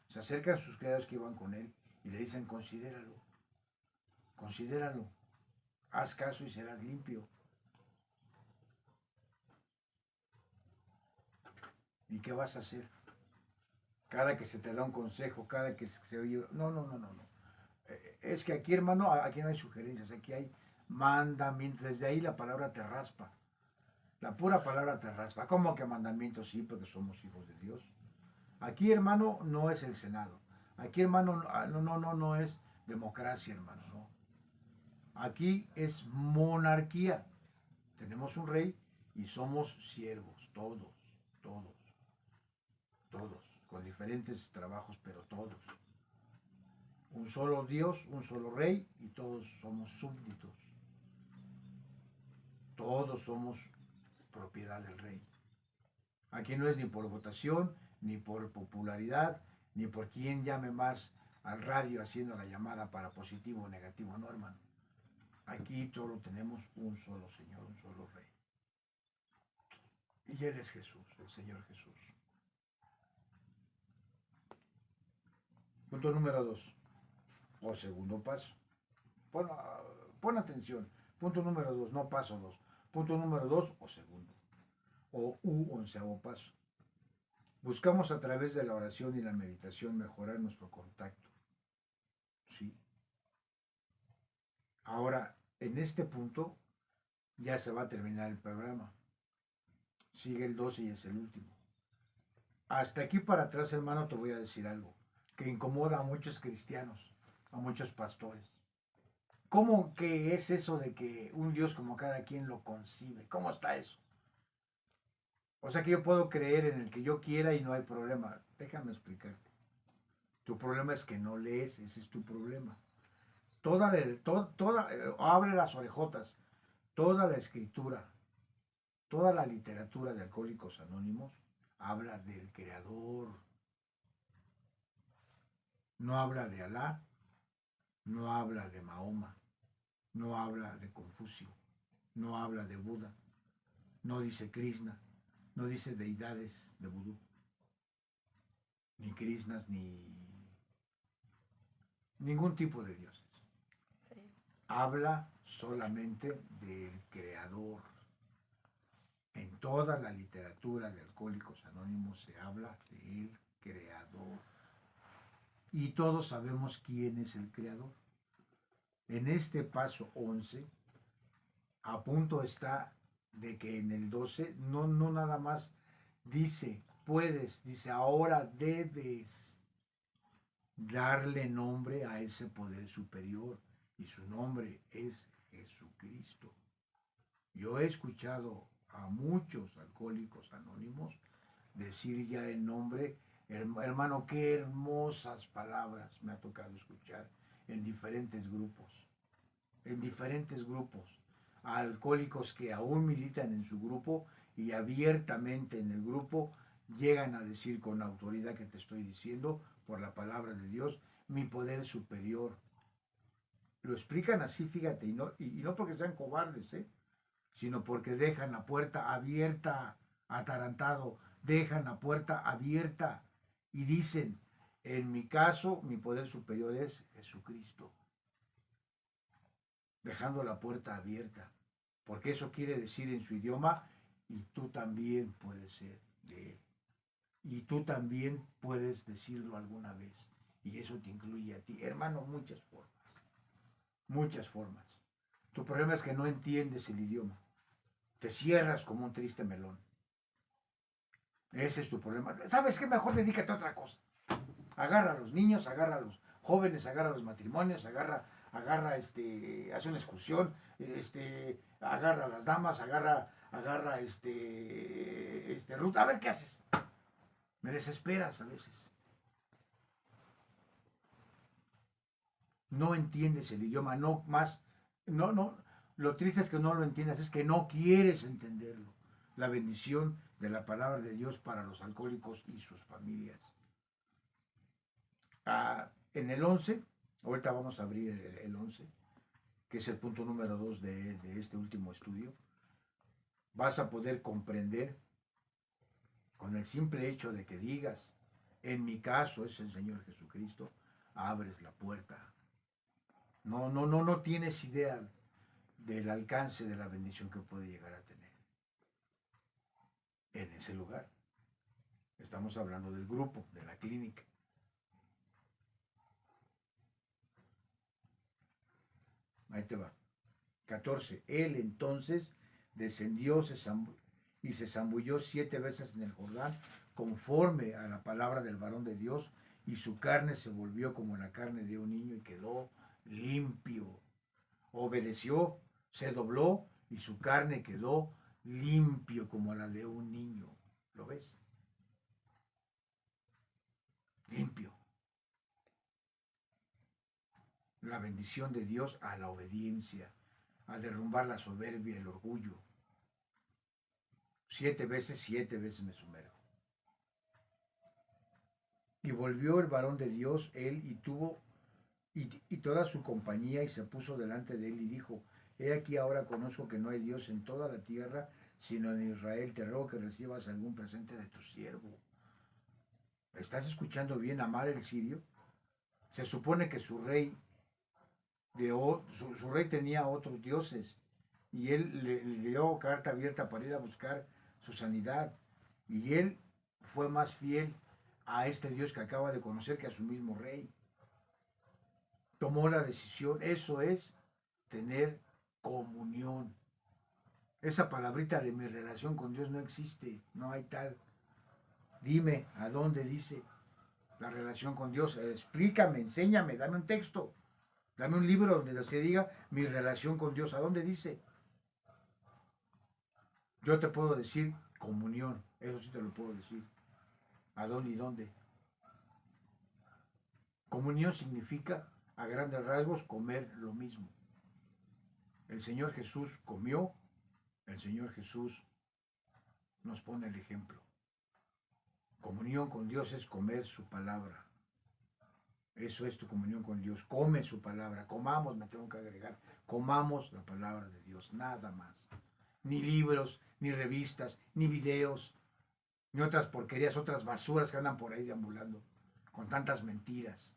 Se acercan sus criados que iban con él y le dicen, considéralo, considéralo, haz caso y serás limpio. ¿Y qué vas a hacer? Cada que se te da un consejo, cada que se oye, no. Es que aquí, hermano, aquí no hay sugerencias, aquí hay mandamientos. Desde ahí la palabra te raspa. La pura palabra te raspa. ¿Cómo que mandamientos? Sí, porque somos hijos de Dios. Aquí, hermano, no es el Senado. Aquí, hermano, no es democracia, hermano, no. Aquí es monarquía. Tenemos un rey y somos siervos, todos, con diferentes trabajos, pero todos. Un solo Dios, un solo rey y todos somos súbditos. Todos somos propiedad del rey. Aquí no es ni por votación, ni por popularidad, ni por quién llame más al radio haciendo la llamada para positivo o negativo, no, hermano. Aquí solo tenemos un solo Señor, un solo Rey. Y Él es Jesús, el Señor Jesús. Punto número 2, o segundo paso. Pon atención. Punto número 2, no paso 2. Punto número 2, o segundo. O onceavo paso. Buscamos a través de la oración y la meditación mejorar nuestro contacto. ¿Sí? Ahora, en este punto, ya se va a terminar el programa. Sigue el 12 y es el último. Hasta aquí para atrás, hermano, te voy a decir algo que incomoda a muchos cristianos, a muchos pastores. ¿Cómo que es eso de que un Dios como cada quien lo concibe? ¿Cómo está eso? O sea que yo puedo creer en el que yo quiera y no hay problema. Déjame explicarte. Tu problema es que no lees, ese es tu problema. Abre las orejotas. Toda la escritura, toda la literatura de Alcohólicos Anónimos habla del Creador. No habla de Alá, no habla de Mahoma, no habla de Confucio, no habla de Buda, no dice Krishna, no dice deidades de vudú, ni Krishnas, ni ningún tipo de dioses. Sí. Habla solamente del Creador. En toda la literatura de Alcohólicos Anónimos se habla del Creador. Y todos sabemos quién es el Creador. En este paso 11, a punto está de que en el 12, no nada más dice, puedes, dice, ahora debes. darle nombre a ese poder superior, y su nombre es Jesucristo. Yo he escuchado a muchos alcohólicos anónimos decir ya el nombre, hermano, qué hermosas palabras me ha tocado escuchar en diferentes grupos, a alcohólicos que aún militan en su grupo y abiertamente en el grupo llegan a decir con la autoridad que te estoy diciendo, por la palabra de Dios, mi poder superior. Lo explican así, fíjate, y no porque sean cobardes, sino porque dejan la puerta abierta, atarantado, dejan la puerta abierta y dicen, en mi caso, mi poder superior es Jesucristo, dejando la puerta abierta, porque eso quiere decir en su idioma, y tú también puedes ser de él, y tú también puedes decirlo alguna vez, y eso te incluye a ti, hermano, muchas formas, muchas formas. Tu problema es que no entiendes el idioma, te cierras como un triste melón. Ese es tu problema. ¿Sabes qué? Mejor dedícate a otra cosa. Agarra a los niños, agarra a los jóvenes, agarra a los matrimonios, hace una excursión, agarra a las damas, agarra Ruth, a ver qué haces. Me desesperas a veces. No entiendes el idioma, no, lo triste es que no lo entiendas, es que no quieres entenderlo. La bendición de la palabra de Dios para los alcohólicos y sus familias. En el 11, ahorita vamos a abrir el 11, que es el punto número 2 de este último estudio, vas a poder comprender con el simple hecho de que digas, en mi caso es el Señor Jesucristo, abres la puerta. No tienes idea del alcance de la bendición que puede llegar a tener en ese lugar. Estamos hablando del grupo, de la clínica. Ahí te va. 14. Él entonces descendió y se zambulló 7 veces en el Jordán, conforme a la palabra del varón de Dios, y su carne se volvió como la carne de un niño y quedó limpio. Obedeció, se dobló y su carne quedó limpio como la de un niño. ¿Lo ves? Limpio. La bendición de Dios a la obediencia, a derrumbar la soberbia, el orgullo. 7 veces me sumerjo. Y volvió el varón de Dios, él, y toda su compañía, y se puso delante de él y dijo, he aquí ahora conozco que no hay Dios en toda la tierra, sino en Israel. Te ruego que recibas algún presente de tu siervo. ¿Estás escuchando bien? Amar el sirio. Se supone que su rey tenía otros dioses, y él le dio carta abierta para ir a buscar su sanidad, y él fue más fiel a este Dios que acaba de conocer que a su mismo rey. Tomó la decisión. Eso es tener comunión. Esa palabrita de mi relación con Dios no existe, no hay tal. Dime, ¿a dónde dice la relación con Dios? Explícame, enséñame, dame un texto, dame un libro donde se diga mi relación con Dios. ¿A dónde dice? Yo te puedo decir comunión, eso sí te lo puedo decir. ¿A dónde y dónde? Comunión significa, a grandes rasgos, comer lo mismo. El Señor Jesús comió, el Señor Jesús nos pone el ejemplo. Comunión con Dios es comer su palabra. Eso es tu comunión con Dios. Come su palabra. Comamos, me tengo que agregar. Comamos la palabra de Dios, nada más. Ni libros, ni revistas, ni videos, ni otras porquerías, otras basuras que andan por ahí deambulando, con tantas mentiras.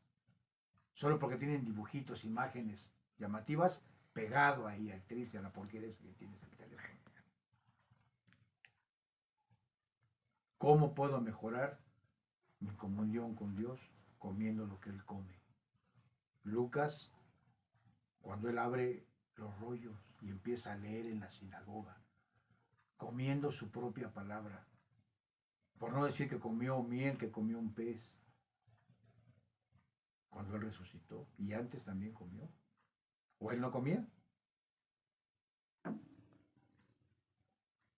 Solo porque tienen dibujitos, imágenes llamativas, pegado ahí al triste, a la porquería que tienes el teléfono. ¿Cómo puedo mejorar mi comunión con Dios? Comiendo lo que Él come. Lucas, cuando Él abre los rollos y empieza a leer en la sinagoga, comiendo su propia palabra. Por no decir que comió miel, que comió un pez. cuando Él resucitó y antes también comió. ¿O Él no comía?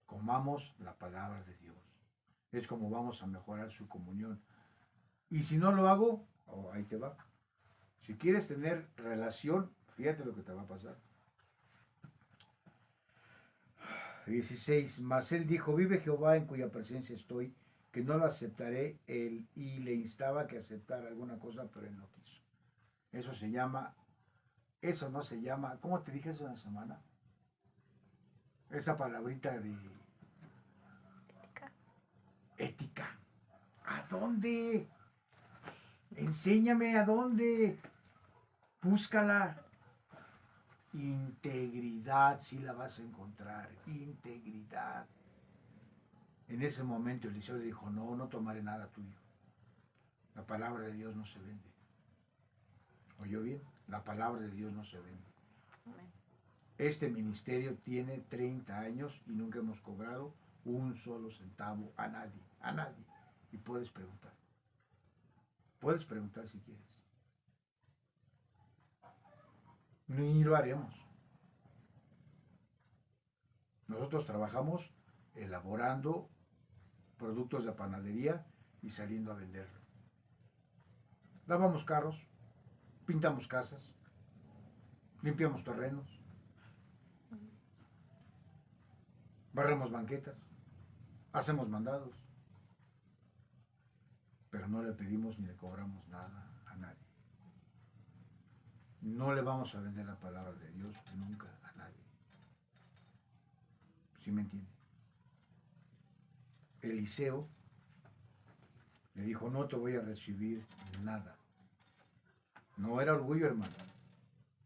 Comamos la palabra de Dios. Es como vamos a mejorar su comunión. Y si no lo hago, oh, ahí te va. Si quieres tener relación, fíjate lo que te va a pasar. 16. Mas él dijo, vive Jehová en cuya presencia estoy, que no lo aceptaré. Él y le instaba que aceptara alguna cosa, pero él no quiso. Eso no se llama, ¿cómo te dije hace una semana? Esa palabrita de ética. ¿A dónde? Enséñame a dónde. Búscala. Integridad, sí la vas a encontrar. Integridad. En ese momento Eliseo le dijo, no, no tomaré nada tuyo. La palabra de Dios no se vende. ¿Oyó bien? La palabra de Dios no se vende. Amén. Este ministerio tiene 30 años y nunca hemos cobrado un solo centavo a nadie, a nadie. Y puedes preguntar. Puedes preguntar si quieres. Ni lo haremos. Nosotros trabajamos elaborando productos de panadería y saliendo a venderlo. Lavamos carros, pintamos casas, limpiamos terrenos, barremos banquetas, hacemos mandados, pero no le pedimos ni le cobramos nada a nadie. No le vamos a vender la palabra de Dios nunca a nadie. ¿Sí me entiende? Eliseo le dijo, no te voy a recibir nada. No era orgullo, hermano.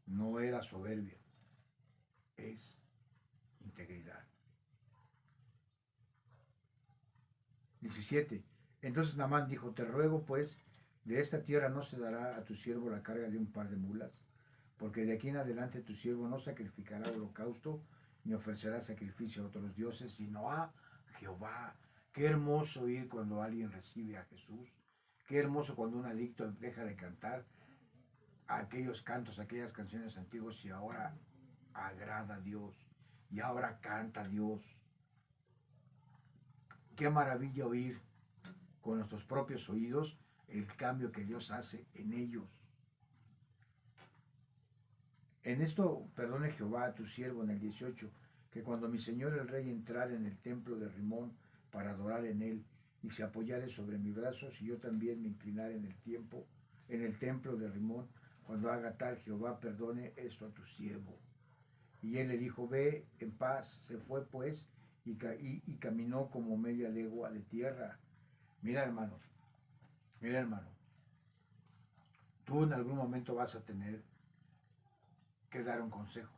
No era soberbia. Es integridad. 17. Entonces Naamán dijo, te ruego pues, de esta tierra no se dará a tu siervo la carga de un par de mulas, porque de aquí en adelante tu siervo no sacrificará holocausto, ni ofrecerá sacrificio a otros dioses, sino a Jehová. Qué hermoso oír cuando alguien recibe a Jesús. Qué hermoso cuando un adicto deja de cantar aquellos cantos, aquellas canciones antiguas y ahora agrada a Dios. Y ahora canta a Dios. Qué maravilla oír con nuestros propios oídos el cambio que Dios hace en ellos. En esto perdone Jehová a tu siervo en el 18, que cuando mi señor el rey entrare en el templo de Rimón para adorar en él, y se apoyare sobre mi brazo, si yo también me inclinare en el templo de Rimón, cuando haga tal, Jehová perdone esto a tu siervo. Y él le dijo, ve en paz. Se fue pues y caminó como media legua de tierra. Mira, hermano, tú en algún momento vas a tener que dar un consejo.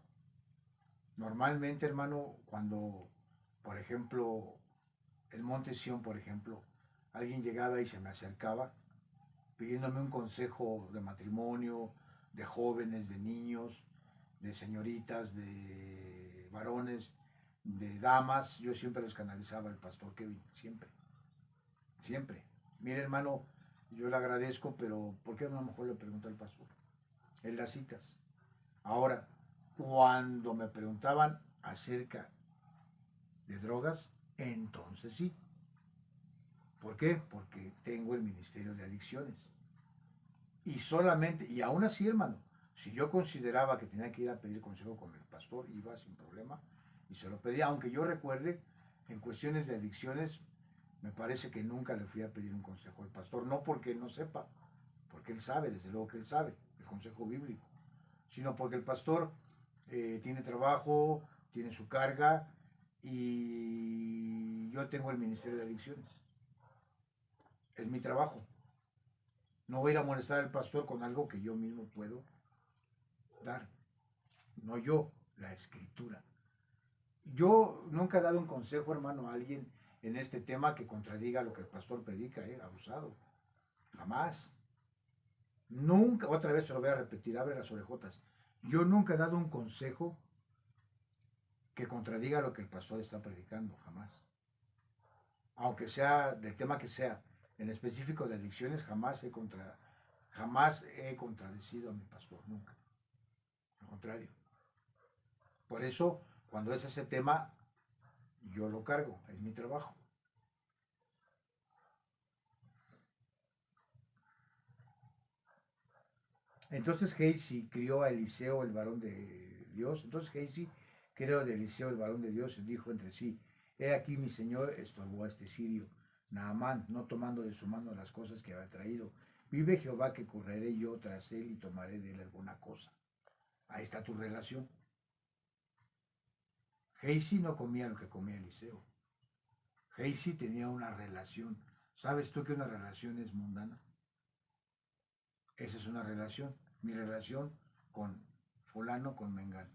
Normalmente, hermano, cuando, por ejemplo, el Monte Sión, por ejemplo, alguien llegaba y se me acercaba pidiéndome un consejo de matrimonio, de jóvenes, de niños, de señoritas, de varones, de damas, yo siempre los canalizaba al pastor Kevin, siempre, siempre. Mire, hermano, yo le agradezco, pero ¿por qué no a lo mejor le pregunto al pastor? Él da citas. Ahora, cuando me preguntaban acerca de drogas, entonces sí. ¿Por qué? Porque tengo el ministerio de adicciones. Y solamente, y aún así, hermano, si yo consideraba que tenía que ir a pedir consejo con el pastor, iba sin problema y se lo pedía. Aunque yo recuerde, en cuestiones de adicciones, me parece que nunca le fui a pedir un consejo al pastor. No porque él no sepa, porque él sabe, desde luego que él sabe, el consejo bíblico, sino porque el pastor tiene trabajo, tiene su carga y yo tengo el ministerio de adicciones. Es mi trabajo. No voy a ir a molestar al pastor con algo que yo mismo puedo dar. No yo, la escritura. Yo nunca he dado un consejo, hermano, a alguien en este tema que contradiga lo que el pastor predica, abusado. Jamás. Nunca, otra vez se lo voy a repetir, abre las orejotas. Yo nunca he dado un consejo que contradiga lo que el pastor está predicando, jamás. Aunque sea del tema que sea, en específico de adicciones, Jamás he contradecido a mi pastor, nunca. Al contrario. Por eso, cuando es ese tema, yo lo cargo, es mi trabajo. Entonces Geisi crió a Eliseo, el varón de Dios. Entonces Geisi crió a Eliseo, el varón de Dios, y dijo entre sí: He aquí mi señor estorbó a este sirio, Naamán, no tomando de su mano las cosas que había traído. Vive Jehová que correré yo tras él y tomaré de él alguna cosa. Ahí está tu relación. Geisi no comía lo que comía Eliseo. Geisi tenía una relación. ¿Sabes tú que una relación es mundana? Esa es una relación. Mi relación con fulano, con mengano.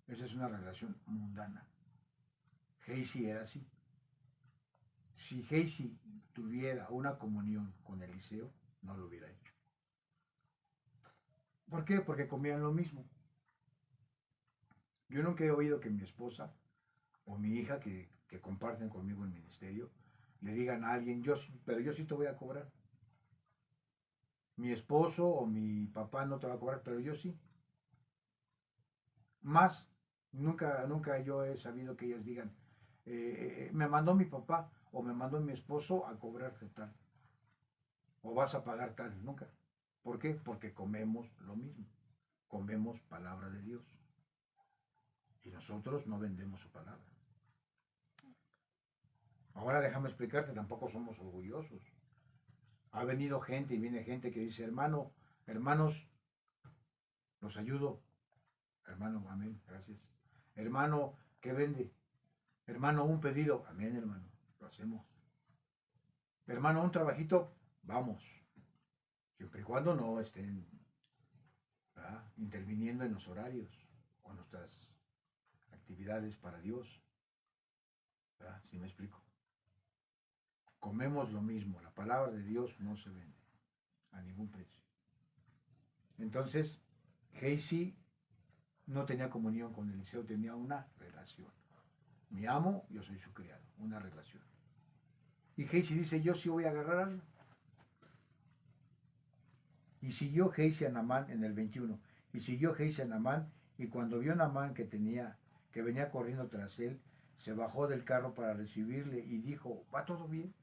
Esa es una relación mundana. Geisi era así. Si Geisi tuviera una comunión con Eliseo, no lo hubiera hecho. ¿Por qué? Porque comían lo mismo. Yo nunca he oído que mi esposa o mi hija que comparten conmigo el ministerio le digan a alguien, pero yo sí te voy a cobrar. Mi esposo o mi papá no te va a cobrar, pero yo sí. Más, nunca yo he sabido que ellas digan, me mandó mi papá o me mandó mi esposo a cobrarte tal, o vas a pagar tal, nunca. ¿Por qué? Porque comemos lo mismo, comemos palabra de Dios y nosotros no vendemos su palabra. Ahora déjame explicarte, tampoco somos orgullosos. Ha venido gente y viene gente que dice, hermanos, los ayudo. Hermano, amén, gracias. Hermano, ¿qué vende? Hermano, un pedido, amén, hermano, lo hacemos. Hermano, un trabajito, vamos. Siempre y cuando no estén, ¿verdad?, interviniendo en los horarios o nuestras actividades para Dios. ¿Verdad? ¿Sí me explico? Comemos lo mismo, la palabra de Dios no se vende a ningún precio. Entonces, Geisi no tenía comunión con Eliseo, tenía una relación. Mi amo, yo soy su criado, una relación. Y Geisi dice, yo sí voy a agarrar algo. Y siguió Geisi a Naamán en el 21. Y siguió Geisi a Naamán, y cuando vio a Naamán que venía corriendo tras él, se bajó del carro para recibirle y dijo, ¿va todo bien?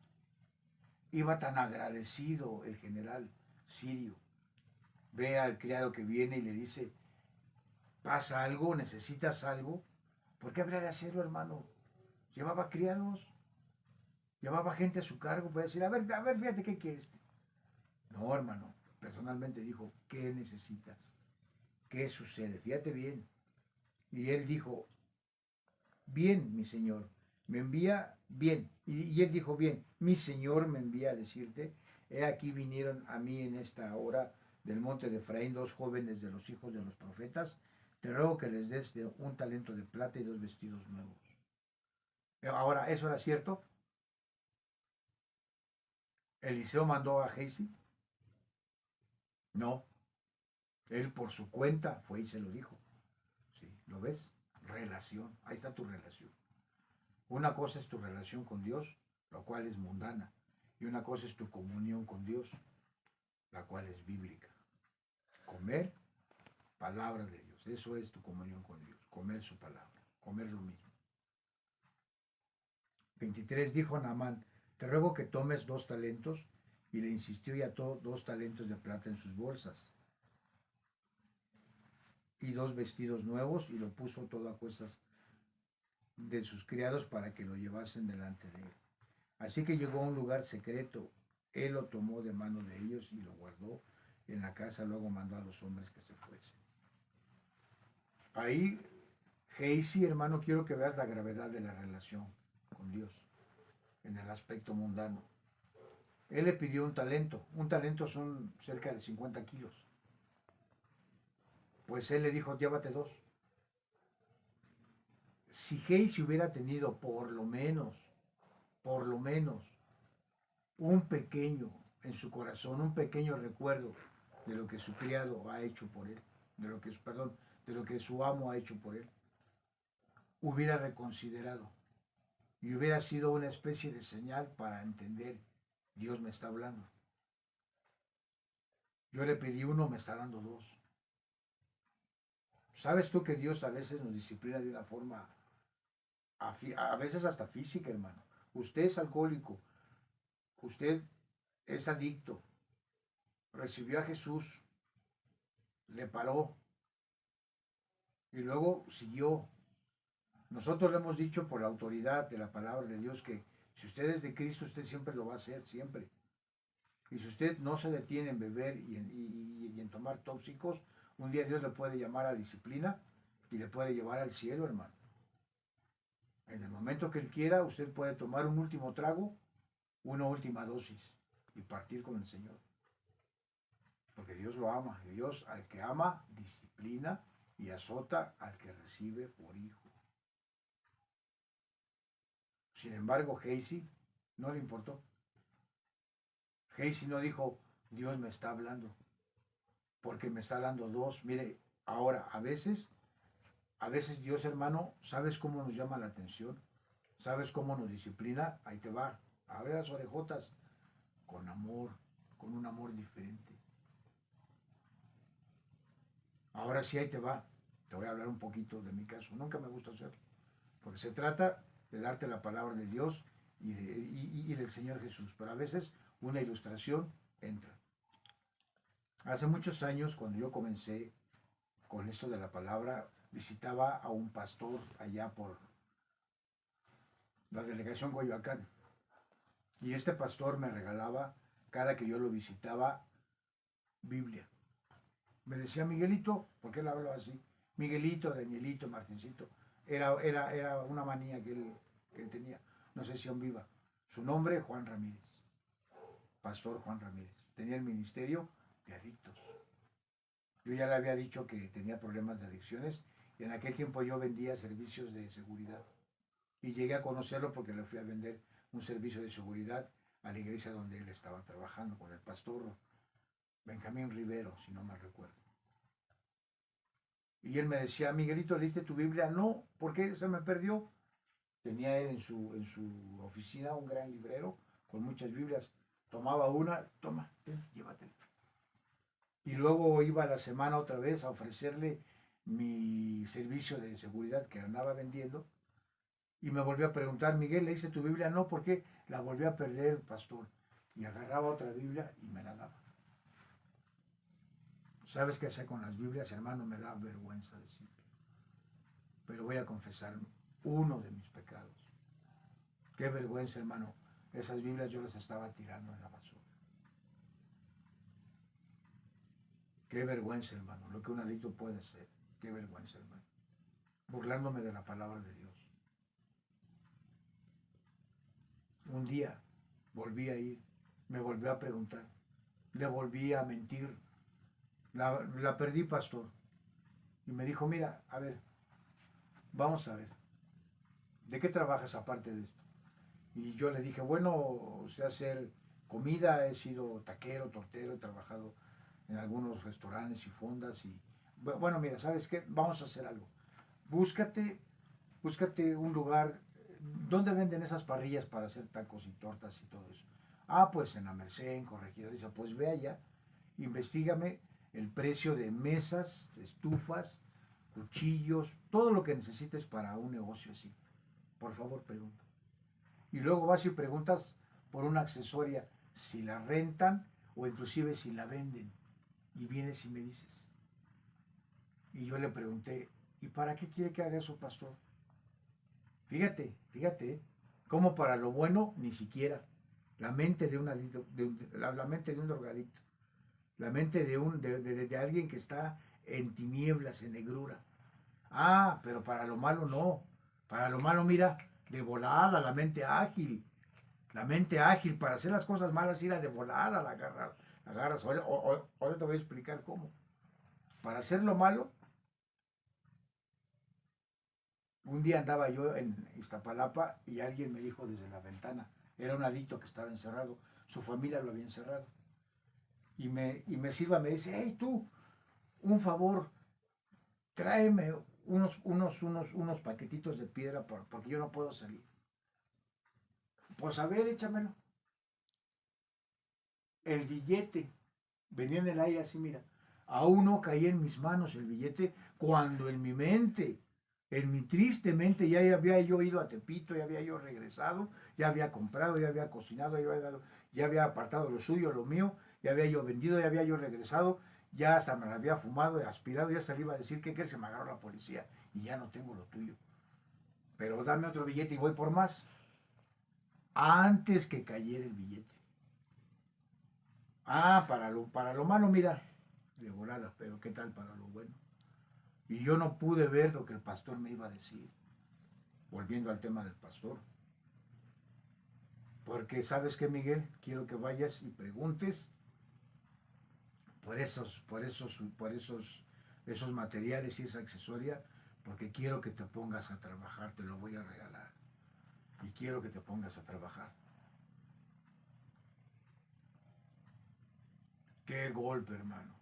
Iba tan agradecido el general sirio. Ve al criado que viene y le dice, ¿pasa algo? ¿Necesitas algo? ¿Por qué habría de hacerlo, hermano? Llevaba criados, llevaba gente a su cargo, puede decir, a ver, fíjate, ¿qué quieres? No, hermano, personalmente dijo, ¿qué necesitas? ¿Qué sucede? Fíjate bien. Y él dijo, bien, mi señor, me envía bien. Y él dijo, bien, mi señor me envía a decirte, he aquí vinieron a mí en esta hora del monte de Efraín 2 jóvenes de los hijos de los profetas, te ruego que les des un talento de plata y 2 vestidos nuevos. Ahora, ¿eso era cierto? ¿Eliseo mandó a Geisi? No, él por su cuenta fue y se lo dijo. ¿Sí? ¿Lo ves? Relación, ahí está tu relación. Una cosa es tu relación con Dios, lo cual es mundana, y una cosa es tu comunión con Dios, la cual es bíblica. Comer palabra de Dios, eso es tu comunión con Dios, comer su palabra, comer lo mismo. 23 dijo Naamán, te ruego que tomes 2 talentos, y le insistió y ató 2 talentos de plata en sus bolsas y 2 vestidos nuevos, y lo puso todo a cuestas de sus criados para que lo llevasen delante de él. Así que llegó a un lugar secreto, él lo tomó de mano de ellos y lo guardó en la casa, luego mandó a los hombres que se fuesen. Ahí, Geisi, hermano, quiero que veas la gravedad de la relación con Dios en el aspecto mundano. Él le pidió un talento son cerca de 50 kilos. Pues él le dijo, llévate 2. Si Geisi hubiera tenido por lo menos, un pequeño, en su corazón, un pequeño recuerdo de lo que su criado ha hecho por él, de lo que su amo ha hecho por él, hubiera reconsiderado y hubiera sido una especie de señal para entender, Dios me está hablando. Yo le pedí uno, me está dando dos. ¿Sabes tú que Dios a veces nos disciplina de una forma, a veces hasta física, hermano? Usted es alcohólico, usted es adicto, recibió a Jesús, le paró y luego siguió. Nosotros le hemos dicho por la autoridad de la palabra de Dios que si usted es de Cristo, usted siempre lo va a hacer, siempre. Y si usted no se detiene en beber y en tomar tóxicos, un día Dios le puede llamar a disciplina y le puede llevar al cielo, hermano. En el momento que Él quiera, usted puede tomar un último trago, una última dosis y partir con el Señor. Porque Dios lo ama. Y Dios al que ama, disciplina y azota al que recibe por hijo. Sin embargo, Casey no le importó. Casey no dijo, Dios me está hablando, porque me está dando dos. Mire, ahora, a veces Dios, hermano, ¿sabes cómo nos llama la atención? ¿Sabes cómo nos disciplina? Ahí te va. Abre las orejotas con amor, con un amor diferente. Ahora sí, ahí te va. Te voy a hablar un poquito de mi caso. Nunca me gusta hacerlo, porque se trata de darte la palabra de Dios y del Señor Jesús. Pero a veces una ilustración entra. Hace muchos años, cuando yo comencé con esto de la palabra, visitaba a un pastor allá por la delegación Coyoacán. Y este pastor me regalaba, cada que yo lo visitaba, Biblia. Me decía Miguelito, porque él hablaba así, Miguelito, Danielito, Martincito. Era una manía que él tenía. No sé si aún viva. Su nombre, Juan Ramírez. Pastor Juan Ramírez. Tenía el ministerio de adictos. Yo ya le había dicho que tenía problemas de adicciones y en aquel tiempo yo vendía servicios de seguridad. Y llegué a conocerlo porque le fui a vender un servicio de seguridad a la iglesia donde él estaba trabajando con el pastor Benjamín Rivero, si no mal recuerdo. Y él me decía, Miguelito, ¿leíste tu Biblia? No, ¿por qué se me perdió? Tenía él en su oficina un gran librero con muchas Biblias. Tomaba una, toma, llévatela. Y luego iba a la semana otra vez a ofrecerle mi servicio de seguridad que andaba vendiendo. Y me volvió a preguntar, Miguel, ¿leíste tu Biblia? No, ¿por qué? La volví a perder, pastor. Y agarraba otra Biblia y me la daba. ¿Sabes qué hacer con las Biblias, hermano? Me da vergüenza decirlo. Pero voy a confesar uno de mis pecados. Qué vergüenza, hermano. Esas Biblias yo las estaba tirando en la basura. Qué vergüenza, hermano, lo que un adicto puede hacer. Qué vergüenza, hermano. Burlándome de la palabra de Dios. Un día volví a ir, me volvió a preguntar, le volví a mentir. La perdí, pastor. Y me dijo, mira, a ver, vamos a ver, ¿de qué trabajas aparte de esto? Y yo le dije, bueno, sé hacer comida, he sido taquero, tortero, he trabajado en algunos restaurantes y fondas y bueno, mira, ¿sabes qué? Vamos a hacer algo. Búscate, búscate un lugar donde venden esas parrillas para hacer tacos y tortas y todo eso. Ah, pues en la Merced, en Corregidor. Dice, pues ve allá, investigame el precio de mesas, de estufas, cuchillos, todo lo que necesites para un negocio así. Por favor, pregunta. Y luego vas y preguntas por una accesoria, si la rentan o inclusive si la venden. Y vienes y me dices. Y yo le pregunté, ¿y para qué quiere que haga eso, pastor? Fíjate, fíjate, como para lo bueno, ni siquiera. La mente de la mente de un drogadicto, la mente de alguien que está en tinieblas, en negrura. Ah, pero para lo malo no. Para lo malo, mira, de volada, la mente ágil, para hacer las cosas malas, ir a de volada, la agarras. Ahora te voy a explicar cómo. Para hacer lo malo, un día andaba yo en Iztapalapa y alguien me dijo desde la ventana, era un adicto que estaba encerrado, su familia lo había encerrado. Y me silba, me dice, hey tú, un favor, tráeme unos paquetitos de piedra porque yo no puedo salir. Pues a ver, échamelo. El billete Venía en el aire así, mira. Aún no caía en mis manos el billete cuando en mi mente, en mi triste mente, ya había yo ido a Tepito, ya había yo regresado, ya había comprado, ya había cocinado, ya había apartado lo suyo, lo mío, ya había yo vendido, ya había yo regresado, ya hasta me lo había fumado, aspirado, ya hasta le iba a decir que se me agarró la policía y ya no tengo lo tuyo. Pero dame otro billete y voy por más. Antes que cayera el billete. Ah, para lo malo, mira, de volada, pero ¿qué tal para lo bueno? Y yo no pude ver lo que el pastor me iba a decir, volviendo al tema del pastor. Porque, ¿sabes qué, Miguel? Quiero que vayas y preguntes esos materiales y esa accesoria, porque quiero que te pongas a trabajar, te lo voy a regalar. Y quiero que te pongas a trabajar. Qué golpe, hermano.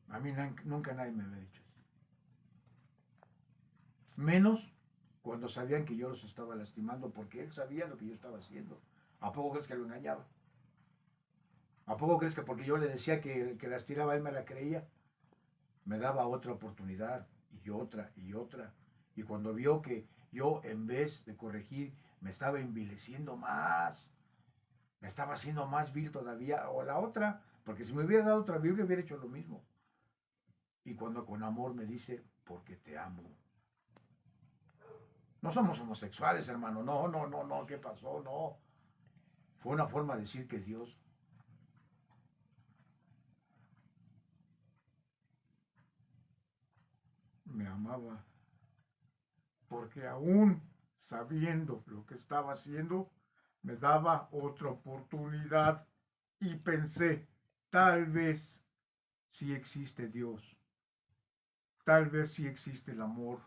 A mí nunca nadie me había dicho eso. Menos cuando sabían que yo los estaba lastimando, porque él sabía lo que yo estaba haciendo. ¿A poco crees que lo engañaba? ¿A poco crees que porque yo le decía que las tiraba, él me la creía? Me daba otra oportunidad y otra y otra. Y cuando vio que yo, en vez de corregir, me estaba envileciendo más, me estaba haciendo más vil todavía, o la otra, porque si me hubiera dado otra Biblia hubiera hecho lo mismo. Y cuando con amor me dice, porque te amo. No somos homosexuales, hermano, no, no, no, no, ¿qué pasó? No. Fue una forma de decir que Dios me amaba, porque aún sabiendo lo que estaba haciendo, me daba otra oportunidad y pensé, tal vez sí existe Dios, tal vez sí existe el amor,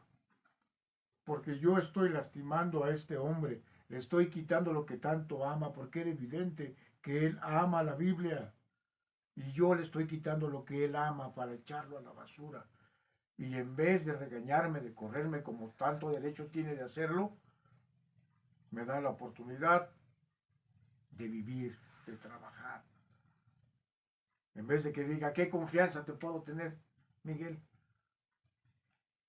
porque yo estoy lastimando a este hombre, le estoy quitando lo que tanto ama, porque era evidente que él ama la Biblia y yo le estoy quitando lo que él ama para echarlo a la basura. Y en vez de regañarme, de correrme como tanto derecho tiene de hacerlo, me da la oportunidad de vivir, de trabajar. En vez de que diga, ¿qué confianza te puedo tener, Miguel?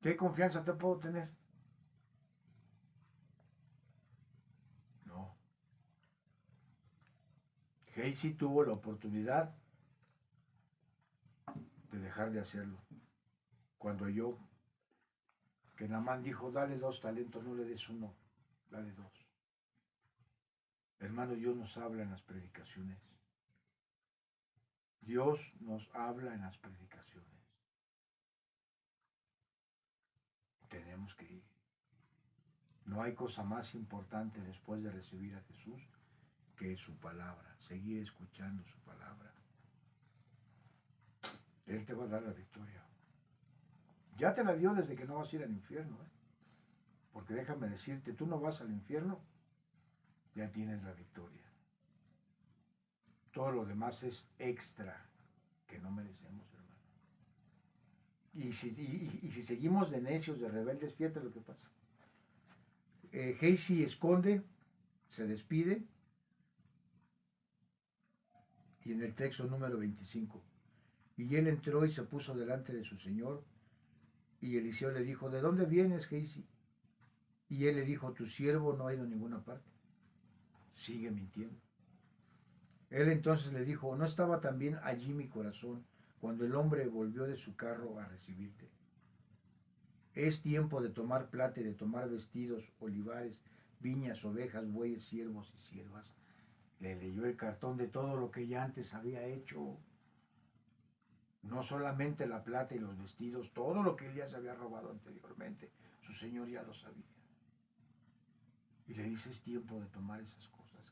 ¿Qué confianza te puedo tener? No. Casey tuvo la oportunidad de dejar de hacerlo. Cuando yo, que Namán dijo, dale 2 talentos, no le des 1, dale 2. Hermano, Dios nos habla en las predicaciones. Dios nos habla en las predicaciones. Tenemos que ir. No hay cosa más importante después de recibir a Jesús que su palabra, seguir escuchando su palabra. Él te va a dar la victoria. Ya te la dio desde que no vas a ir al infierno, ¿eh? Porque déjame decirte, tú no vas al infierno, ya tienes la victoria. Todo lo demás es extra que no merecemos, hermano. Y si seguimos de necios, de rebeldes, fíjate lo que pasa. Casey esconde, se despide, y en el texto número 25, y él entró y se puso delante de su señor, y Eliseo le dijo, ¿de dónde vienes, Casey? Y él le dijo, tu siervo no ha ido a ninguna parte. Sigue mintiendo. Él entonces le dijo, ¿no estaba también allí mi corazón cuando el hombre volvió de su carro a recibirte? Es tiempo de tomar plata y de tomar vestidos, olivares, viñas, ovejas, bueyes, siervos y siervas. Le leyó el cartón de todo lo que ya antes había hecho. No solamente la plata y los vestidos, todo lo que él ya se había robado anteriormente. Su señor ya lo sabía. Y le dice, es tiempo de tomar esas cosas.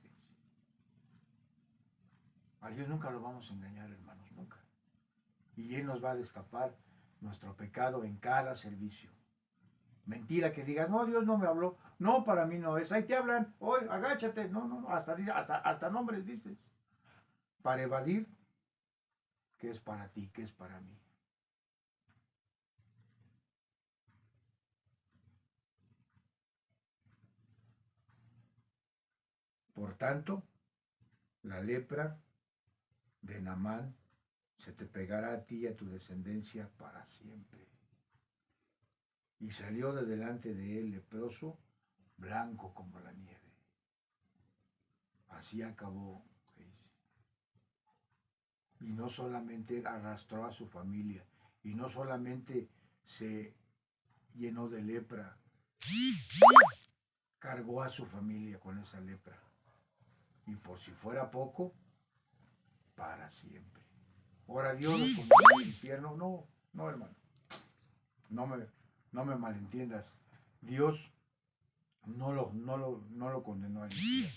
A Dios nunca lo vamos a engañar, hermanos, nunca. Y Él nos va a destapar nuestro pecado en cada servicio. Mentira que digas, no, Dios no me habló. No, para mí no es. Ahí te hablan, hoy, agáchate. No, no, no, hasta nombres dices. Para evadir, ¿qué es para ti? ¿Qué es para mí? Por tanto, la lepra de Naamán se te pegará a ti y a tu descendencia para siempre. Y salió de delante de él leproso, blanco como la nieve. Así acabó Gehazi. Y no solamente arrastró a su familia, y no solamente se llenó de lepra, cargó a su familia con esa lepra. Y por si fuera poco, para siempre. Ahora Dios los condenó al infierno. No, no, hermano. No me malentiendas. Dios no lo condenó al infierno.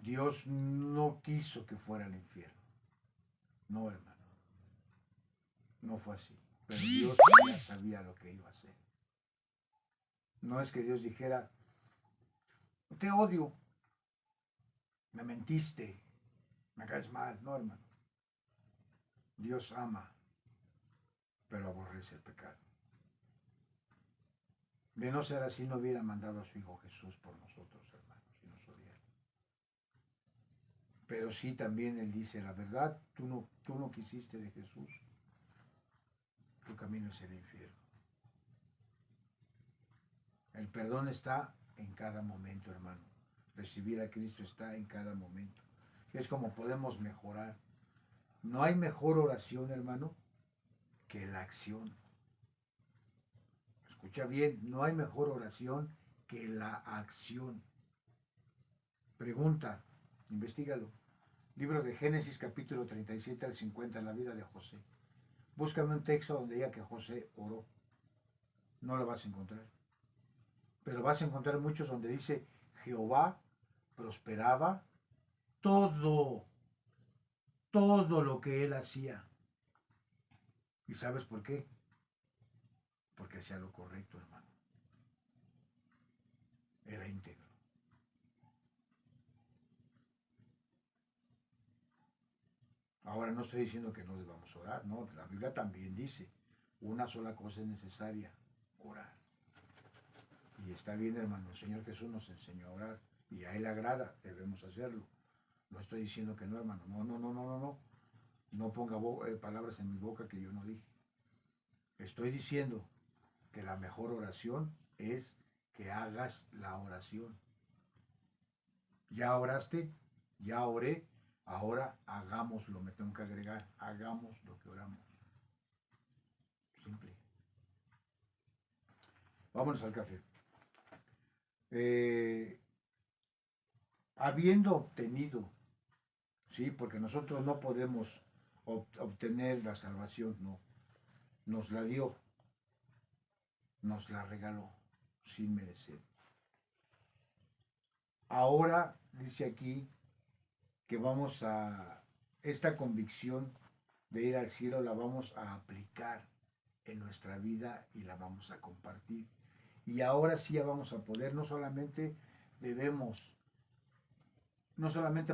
Dios no quiso que fuera al infierno. No, hermano. No fue así. Pero Dios ya sabía lo que iba a hacer. No es que Dios dijera, te odio, me mentiste, me caes mal. No, hermano. Dios ama, pero aborrece el pecado. De no ser así, no hubiera mandado a su Hijo Jesús por nosotros, hermanos, y nos odiara. Pero sí también Él dice, la verdad, tú no quisiste de Jesús. Tu camino es el infierno. El perdón está en cada momento, hermano. Recibir a Cristo está en cada momento. Es como podemos mejorar. No hay mejor oración, hermano, que la acción. Escucha bien, no hay mejor oración que la acción. Pregunta, investígalo. Libro de Génesis, capítulo 37 al 50, la vida de José. Búscame un texto donde diga que José oró. No lo vas a encontrar. Pero vas a encontrar muchos donde dice Jehová prosperaba todo lo que él hacía. ¿Y sabes por qué? Porque hacía lo correcto, hermano. Era íntegro. Ahora no estoy diciendo que no debamos orar, no. La Biblia también dice, una sola cosa es necesaria, orar. Y está bien, hermano, el Señor Jesús nos enseñó a orar y a Él le agrada, debemos hacerlo. No estoy diciendo que no, hermano, no. No ponga palabras en mi boca que yo no dije. Estoy diciendo que la mejor oración es que hagas la oración. ¿Ya oraste? ¿Ya oré? Ahora hagámoslo, me tengo que agregar, hagamos lo que oramos. Simple. Vámonos al café. Habiendo obtenido, sí, porque nosotros no podemos obtener la salvación, no, nos la dio, nos la regaló sin merecer. Ahora dice aquí que vamos a, esta convicción de ir al cielo la vamos a aplicar en nuestra vida y la vamos a compartir. Y ahora sí ya vamos a poder, no solamente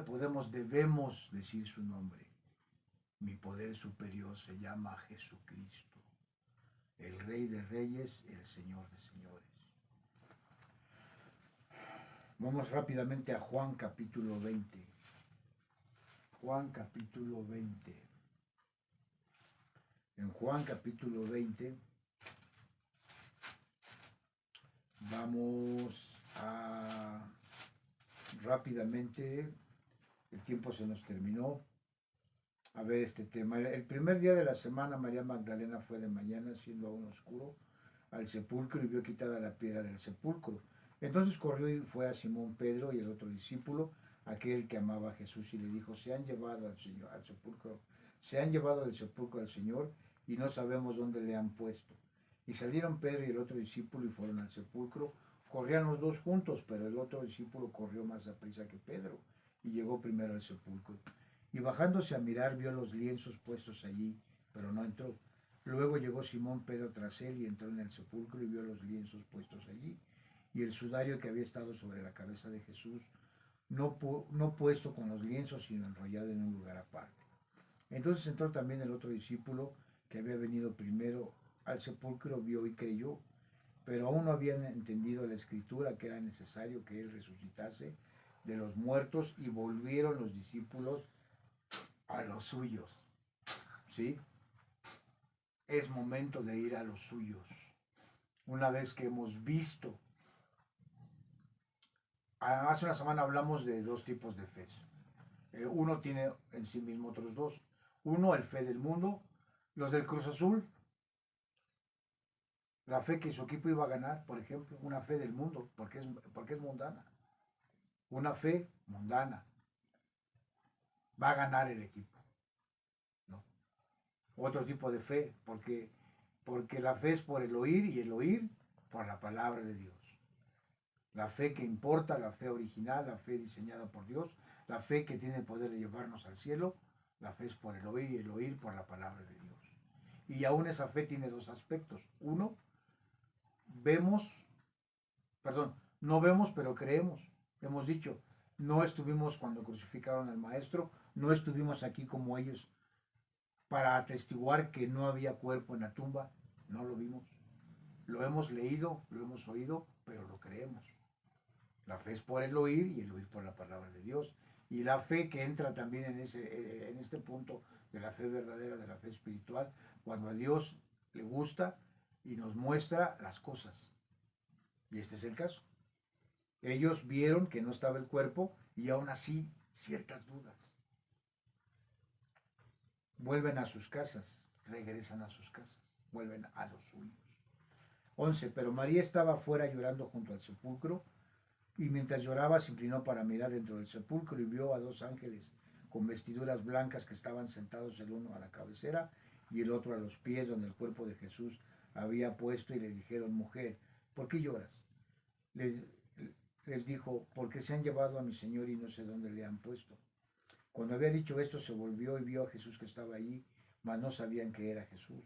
podemos, debemos decir su nombre. Mi poder superior se llama Jesucristo, el Rey de Reyes, el Señor de Señores. Vamos rápidamente a Juan capítulo 20. Juan capítulo 20. En Juan capítulo 20 vamos a rápidamente, el tiempo se nos terminó, a ver este tema. El primer día de la semana María Magdalena fue de mañana, siendo aún oscuro, al sepulcro y vio quitada la piedra del sepulcro. Entonces corrió y fue a Simón Pedro y el otro discípulo, aquel que amaba a Jesús, y le dijo, se han llevado del sepulcro al Señor y no sabemos dónde le han puesto. Y salieron Pedro y el otro discípulo y fueron al sepulcro. Corrían los dos juntos, pero el otro discípulo corrió más aprisa que Pedro y llegó primero al sepulcro. Y bajándose a mirar vio los lienzos puestos allí, pero no entró. Luego llegó Simón Pedro tras él y entró en el sepulcro y vio los lienzos puestos allí y el sudario que había estado sobre la cabeza de Jesús, no puesto con los lienzos, sino enrollado en un lugar aparte. Entonces entró también el otro discípulo que había venido primero al sepulcro, vio y creyó, pero aún no habían entendido la escritura que era necesario que él resucitase de los muertos, y volvieron los discípulos a los suyos, ¿sí? Es momento de ir a los suyos. Una vez que hemos visto, hace una semana hablamos de dos tipos de fe. Uno tiene en sí mismo otros dos. Uno, el fe del mundo, los del Cruz Azul, la fe que su equipo iba a ganar, por ejemplo, una fe del mundo, porque es mundana. Una fe mundana. Va a ganar el equipo, ¿no? Otro tipo de fe, porque la fe es por el oír y el oír por la palabra de Dios. La fe que importa, la fe original, la fe diseñada por Dios, la fe que tiene el poder de llevarnos al cielo, la fe es por el oír y el oír por la palabra de Dios. Y aún esa fe tiene dos aspectos. Uno, no vemos pero creemos. Hemos dicho, no estuvimos cuando crucificaron al maestro, no estuvimos aquí como ellos para atestiguar que no había cuerpo en la tumba, no lo vimos. Lo hemos leído, lo hemos oído, pero lo creemos. La fe es por el oír y el oír por la palabra de Dios. Y la fe que entra también en este punto de la fe verdadera, de la fe espiritual, cuando a Dios le gusta y nos muestra las cosas. Y este es el caso. Ellos vieron que no estaba el cuerpo y aún así ciertas dudas. Vuelven a sus casas, regresan a sus casas, vuelven a los suyos. 11. Pero María estaba afuera llorando junto al sepulcro, y mientras lloraba se inclinó para mirar dentro del sepulcro y vio a dos ángeles con vestiduras blancas que estaban sentados el uno a la cabecera y el otro a los pies donde el cuerpo de Jesús había puesto, y le dijeron: mujer, ¿por qué lloras? Les dijo: porque se han llevado a mi Señor y no sé dónde le han puesto. Cuando había dicho esto, se volvió y vio a Jesús que estaba allí, mas no sabían que era Jesús.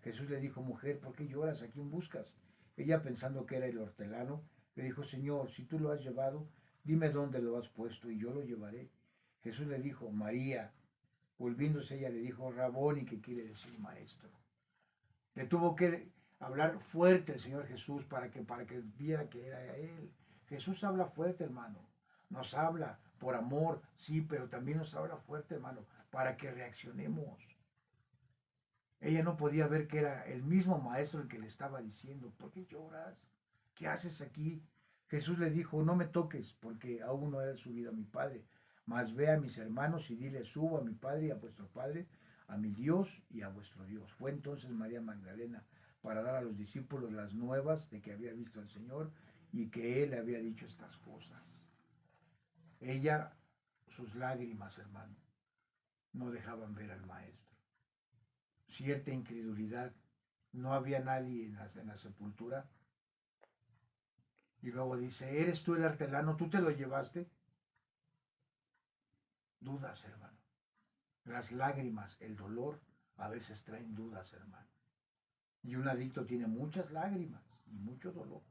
Jesús le dijo: mujer, ¿por qué lloras? ¿A quién buscas? Ella, pensando que era el hortelano, le dijo: Señor, si tú lo has llevado, dime dónde lo has puesto y yo lo llevaré. Jesús le dijo: María. Volviéndose ella le dijo: Raboni, que quiere decir maestro. Le tuvo que hablar fuerte el Señor Jesús para que viera que era él. Jesús habla fuerte, hermano. Nos habla por amor, sí, pero también nos habla fuerte, hermano, para que reaccionemos. Ella no podía ver que era el mismo maestro el que le estaba diciendo: ¿por qué lloras? ¿Qué haces aquí? Jesús le dijo: no me toques, porque aún no he subido a mi Padre, mas ve a mis hermanos y dile: subo a mi Padre y a vuestro Padre, a mi Dios y a vuestro Dios. Fue entonces María Magdalena para dar a los discípulos las nuevas de que había visto al Señor y que Él le había dicho estas cosas. Ella, sus lágrimas, hermano, no dejaban ver al Maestro. Cierta incredulidad, no había nadie en la sepultura. Y luego dice: ¿eres tú el hortelano? ¿Tú te lo llevaste? Dudas, hermano. Las lágrimas, el dolor, a veces traen dudas, hermano. Y un adicto tiene muchas lágrimas y mucho dolor.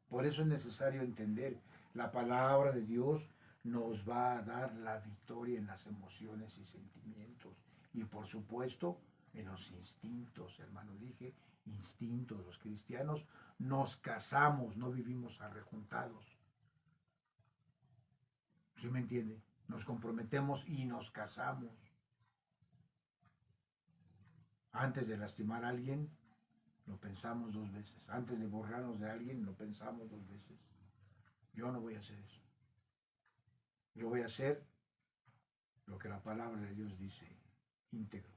Por eso es necesario entender, la palabra de Dios nos va a dar la victoria en las emociones y sentimientos. Y por supuesto, en los instintos, hermano. Dije instintos. Los cristianos nos casamos, no vivimos arrejuntados. ¿Sí me entiende? Nos comprometemos y nos casamos. Antes de lastimar a alguien, lo pensamos dos veces. Antes de borrarnos de alguien, lo pensamos dos veces. Yo no voy a hacer eso. Yo voy a hacer lo que la palabra de Dios dice, íntegro.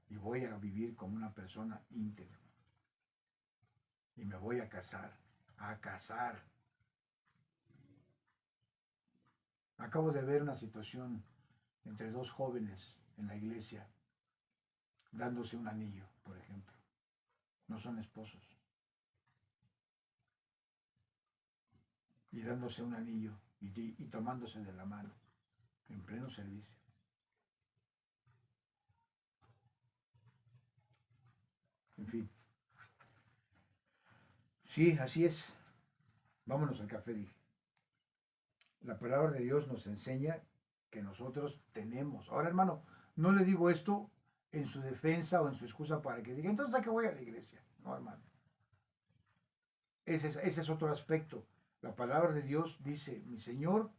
Y voy a vivir como una persona íntegra. Y me voy a casar, a casar. Acabo de ver una situación entre dos jóvenes en la iglesia, dándose un anillo, por ejemplo. No son esposos. Y dándose un anillo y tomándose de la mano en pleno servicio. En fin. Sí, así es. Vámonos al café, dije. La palabra de Dios nos enseña que nosotros tenemos. Ahora, hermano, no le digo esto en su defensa o en su excusa para que diga: entonces, ¿a qué voy a la iglesia? No, hermano. Ese es otro aspecto. La palabra de Dios dice: mi Señor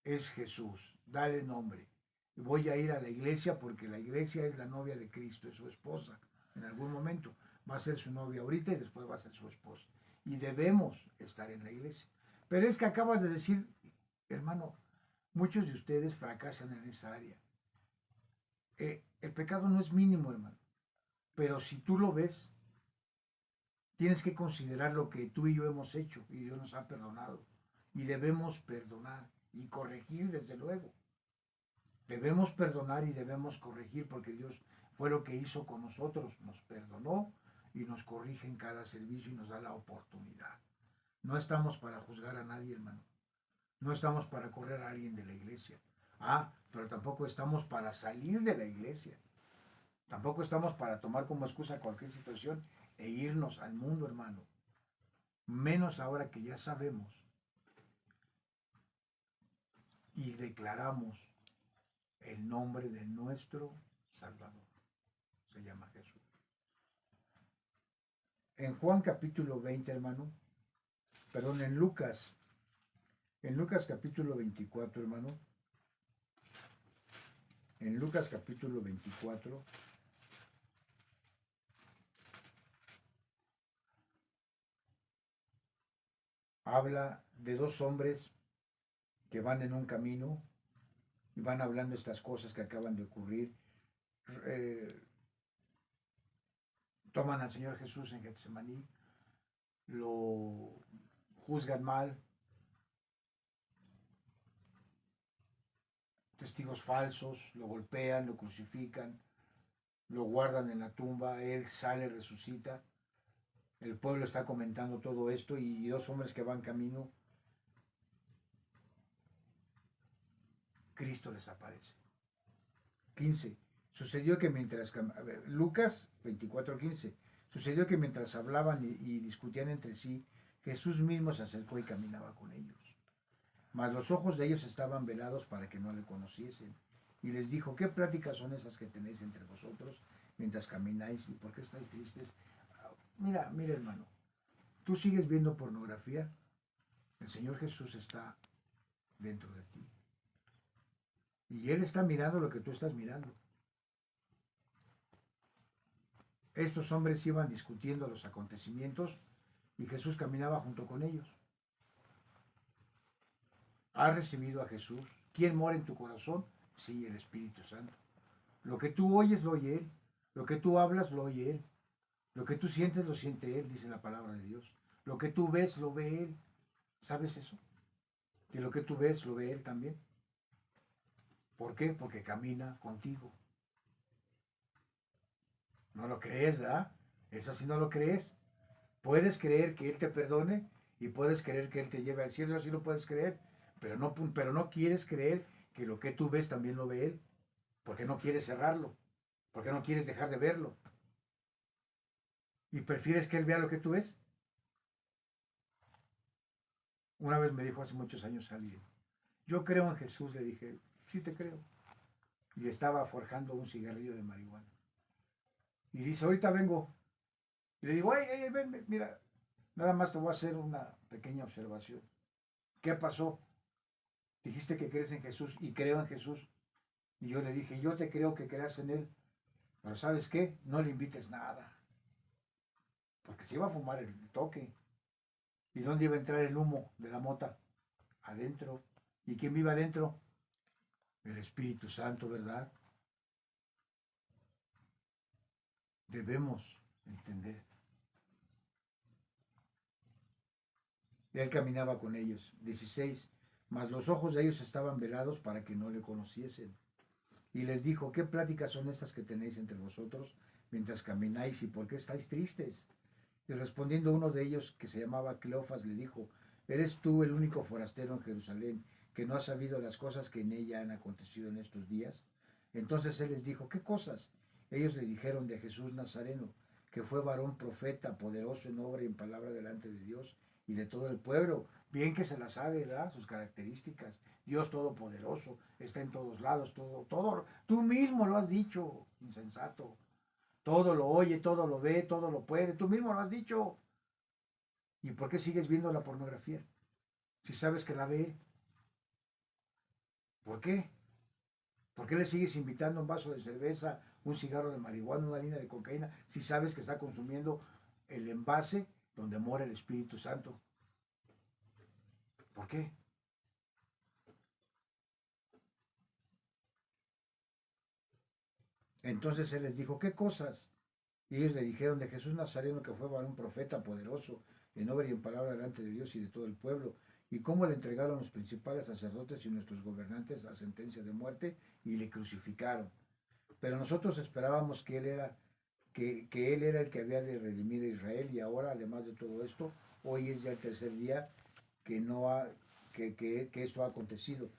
es Jesús, dale nombre. voy a ir a la iglesia porque la iglesia es la novia de Cristo, es su esposa. En algún momento va a ser su novia ahorita y después va a ser su esposa. Y debemos estar en la iglesia. Pero es que acabas de decir, hermano, muchos de ustedes fracasan en esa área. El pecado no es mínimo, hermano. Pero si tú lo ves, tienes que considerar lo que tú y yo hemos hecho y Dios nos ha perdonado. Y debemos perdonar y corregir desde luego. Debemos perdonar y debemos corregir porque Dios fue lo que hizo con nosotros. Nos perdonó y nos corrige en cada servicio y nos da la oportunidad. No estamos para juzgar a nadie, hermano. No estamos para correr a alguien de la iglesia. Pero tampoco estamos para salir de la iglesia. Tampoco estamos para tomar como excusa cualquier situación e irnos al mundo, hermano. Menos ahora que ya sabemos y declaramos el nombre de nuestro Salvador. Se llama Jesús. En Juan capítulo 20, hermano, perdón, en Lucas capítulo 24, hermano, en Lucas capítulo 24, habla de dos hombres que van en un camino y van hablando estas cosas que acaban de ocurrir. Toman al Señor Jesús en Getsemaní, lo juzgan mal, testigos falsos, lo golpean, lo crucifican, lo guardan en la tumba, él sale, resucita. El pueblo está comentando todo esto y dos hombres que van camino, Cristo les aparece. 15. Sucedió que mientras, Lucas 24:15, sucedió que mientras hablaban y discutían entre sí, Jesús mismo se acercó y caminaba con ellos. Mas los ojos de ellos estaban velados para que no le conociesen. Y les dijo, ¿qué pláticas son esas que tenéis entre vosotros mientras camináis? ¿Y por qué estáis tristes? Mira, hermano, tú sigues viendo pornografía, el Señor Jesús está dentro de ti. Y Él está mirando lo que tú estás mirando. Estos hombres iban discutiendo los acontecimientos y Jesús caminaba junto con ellos. ¿Has recibido a Jesús? ¿Quién mora en tu corazón? Sí, el Espíritu Santo. Lo que tú oyes lo oye Él. Lo que tú hablas lo oye Él. Lo que tú sientes lo siente Él, dice la palabra de Dios. Lo que tú ves lo ve Él. ¿Sabes eso? Que lo que tú ves lo ve Él también. ¿Por qué? Porque camina contigo. No lo crees, ¿verdad? Eso sí no lo crees. Puedes creer que Él te perdone y puedes creer que Él te lleve al cielo, así lo puedes creer, pero no quieres creer que lo que tú ves también lo ve Él, porque no quieres cerrarlo, porque no quieres dejar de verlo. ¿Y prefieres que Él vea lo que tú ves? Una vez me dijo hace muchos años alguien, yo creo en Jesús, le dije, sí te creo. Y estaba forjando un cigarrillo de marihuana. Y dice, ahorita vengo. Y le digo, ven, mira, nada más te voy a hacer una pequeña observación. ¿Qué pasó? Dijiste que crees en Jesús y creo en Jesús. Y yo le dije, yo te creo que creas en Él. Pero ¿sabes qué? No le invites nada. Porque se iba a fumar el toque. ¿Y dónde iba a entrar el humo de la mota? Adentro. ¿Y quién vive adentro? El Espíritu Santo, ¿verdad? Debemos entender. Y él caminaba con ellos. 16. Mas los ojos de ellos estaban velados para que no le conociesen. Y les dijo, ¿qué pláticas son estas que tenéis entre vosotros mientras camináis y por qué estáis tristes? Y respondiendo uno de ellos, que se llamaba Cleofas, le dijo, ¿eres tú el único forastero en Jerusalén que no ha sabido las cosas que en ella han acontecido en estos días? Entonces él les dijo, ¿qué cosas? Ellos le dijeron de Jesús Nazareno, que fue varón profeta, poderoso en obra y en palabra delante de Dios y de todo el pueblo. Bien que se la sabe, ¿verdad? Sus características. Dios todopoderoso, está en todos lados, todo. Tú mismo lo has dicho, insensato. Todo lo oye, todo lo ve, todo lo puede. Tú mismo lo has dicho. ¿Y por qué sigues viendo la pornografía? Si sabes que la ve. ¿Por qué? ¿Por qué le sigues invitando un vaso de cerveza, un cigarro de marihuana, una línea de cocaína, si sabes que está consumiendo el envase donde mora el Espíritu Santo? ¿Por qué? Entonces él les dijo, ¿qué cosas? Y ellos le dijeron de Jesús Nazareno, que fue un profeta poderoso en obra y en palabra delante de Dios y de todo el pueblo, y cómo le entregaron los principales sacerdotes y nuestros gobernantes la sentencia de muerte y le crucificaron. Pero nosotros esperábamos que él era el que había de redimir a Israel, y ahora, además de todo esto, hoy es ya el tercer día que, no ha, que esto ha acontecido,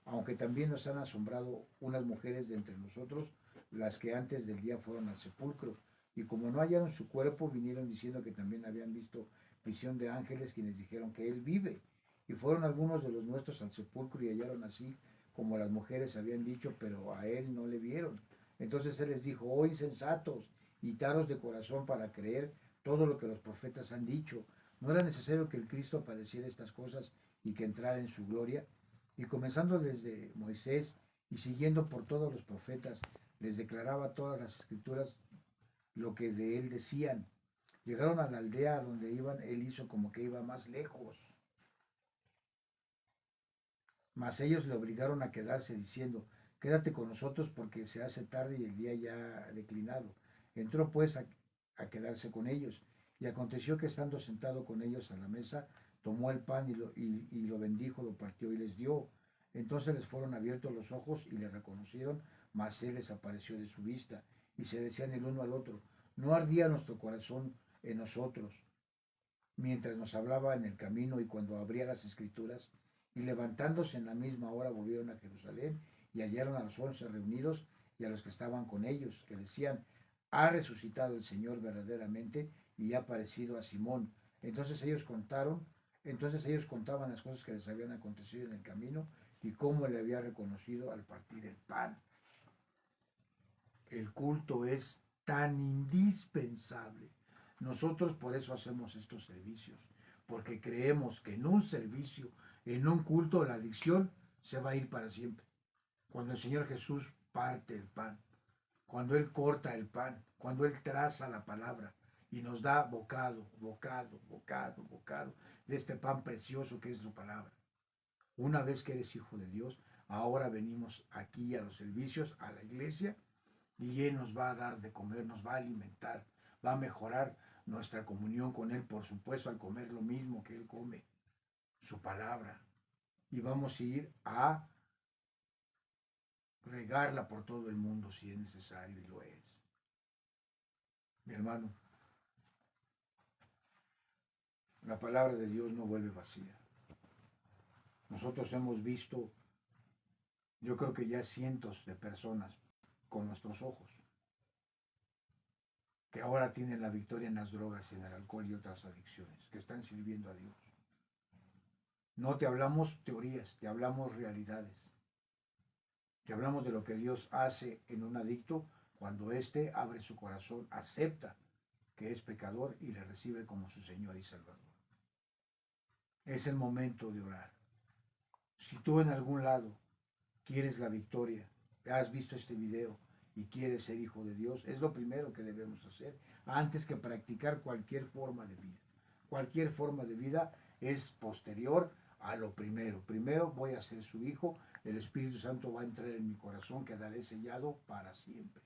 aunque también nos han asombrado unas mujeres de entre nosotros, las que antes del día fueron al sepulcro, y como no hallaron su cuerpo, vinieron diciendo que también habían visto visión de ángeles quienes dijeron que él vive. Y fueron algunos de los nuestros al sepulcro y hallaron así como las mujeres habían dicho, pero a él no le vieron. Entonces él les dijo, oh insensatos y taros de corazón para creer todo lo que los profetas han dicho. ¿No era necesario que el Cristo padeciera estas cosas y que entrara en su gloria? Y comenzando desde Moisés y siguiendo por todos los profetas, les declaraba todas las escrituras lo que de él decían. Llegaron a la aldea donde iban, él hizo como que iba más lejos. Mas ellos le obligaron a quedarse diciendo, quédate con nosotros porque se hace tarde y el día ya ha declinado. Entró pues a quedarse con ellos. Y aconteció que estando sentado con ellos a la mesa, tomó el pan y lo bendijo, lo partió y les dio. Entonces les fueron abiertos los ojos y le reconocieron, mas él desapareció de su vista. Y se decían el uno al otro, no ardía nuestro corazón en nosotros, mientras nos hablaba en el camino y cuando abría las escrituras. Y levantándose en la misma hora volvieron a Jerusalén y hallaron a los 11 reunidos y a los que estaban con ellos, que decían, ha resucitado el Señor verdaderamente y ha aparecido a Simón. Entonces ellos contaban las cosas que les habían acontecido en el camino y cómo le había reconocido al partir el pan. El culto es tan indispensable. Nosotros por eso hacemos estos servicios, porque creemos que en un servicio, en un culto, la adicción se va a ir para siempre. Cuando el Señor Jesús parte el pan, cuando Él corta el pan, cuando Él traza la palabra y nos da bocado, bocado, bocado, bocado de este pan precioso que es su palabra. Una vez que eres hijo de Dios, ahora venimos aquí a los servicios, a la iglesia, y Él nos va a dar de comer, nos va a alimentar, va a mejorar nuestra comunión con Él, por supuesto, al comer lo mismo que Él come, su palabra. Y vamos a ir a regarla por todo el mundo si es necesario, y lo es. Mi hermano, la palabra de Dios no vuelve vacía. Nosotros hemos visto, yo creo que ya cientos de personas con nuestros ojos, que ahora tienen la victoria en las drogas y en el alcohol y otras adicciones, que están sirviendo a Dios. No te hablamos teorías, te hablamos realidades. Te hablamos de lo que Dios hace en un adicto cuando éste abre su corazón, acepta que es pecador y le recibe como su Señor y Salvador. Es el momento de orar. Si tú en algún lado quieres la victoria, has visto este video y quieres ser hijo de Dios, es lo primero que debemos hacer antes que practicar cualquier forma de vida. Cualquier forma de vida es posterior a lo primero. Primero voy a ser su hijo, el Espíritu Santo va a entrar en mi corazón, quedaré sellado para siempre.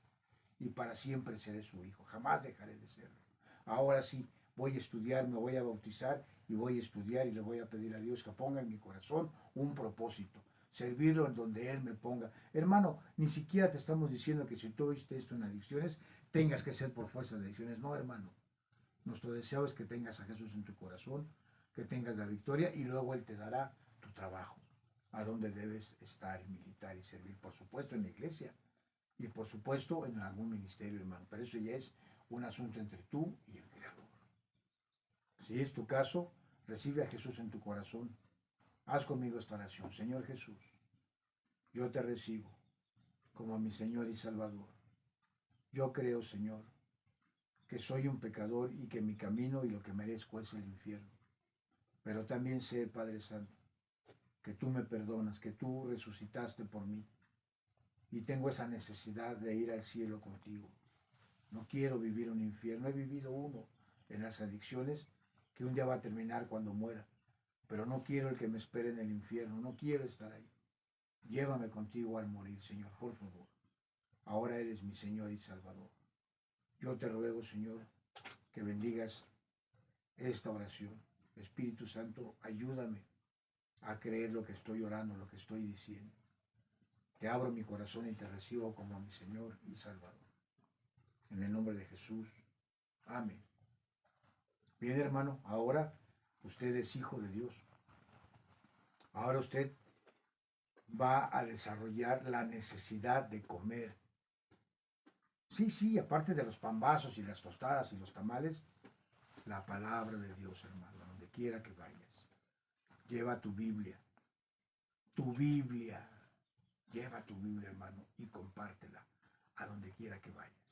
Y para siempre seré su hijo, jamás dejaré de serlo. Ahora sí, voy a estudiar, me voy a bautizar y voy a estudiar y le voy a pedir a Dios que ponga en mi corazón un propósito, servirlo en donde Él me ponga. Hermano, ni siquiera te estamos diciendo que si tú oíste esto en adicciones, tengas que ser por fuerza de adicciones. No, hermano. Nuestro deseo es que tengas a Jesús en tu corazón, que tengas la victoria y luego Él te dará tu trabajo, a donde debes estar, militar y servir, por supuesto en la iglesia y por supuesto en algún ministerio, hermano. Pero eso ya es un asunto entre tú y el Creador. Si es tu caso, recibe a Jesús en tu corazón. Haz conmigo esta oración. Señor Jesús, yo te recibo como mi Señor y Salvador. Yo creo, Señor, que soy un pecador y que mi camino y lo que merezco es el infierno. Pero también sé, Padre Santo, que tú me perdonas, que tú resucitaste por mí, y tengo esa necesidad de ir al cielo contigo. No quiero vivir un infierno. He vivido uno en las adicciones que un día va a terminar cuando muera, pero no quiero el que me espere en el infierno. No quiero estar ahí. Llévame contigo al morir, Señor, por favor. Ahora eres mi Señor y Salvador. Yo te ruego, Señor, que bendigas esta oración. Espíritu Santo, ayúdame a creer lo que estoy orando, lo que estoy diciendo. Te abro mi corazón y te recibo como mi Señor y Salvador. En el nombre de Jesús. Amén. Bien, hermano, ahora usted es hijo de Dios. Ahora usted va a desarrollar la necesidad de comer. Sí, sí, aparte de los pambazos y las tostadas y los tamales, la palabra de Dios, hermano, donde quiera que vayas. Lleva tu Biblia. Tu Biblia. Lleva tu Biblia, hermano, y compártela a donde quiera que vayas.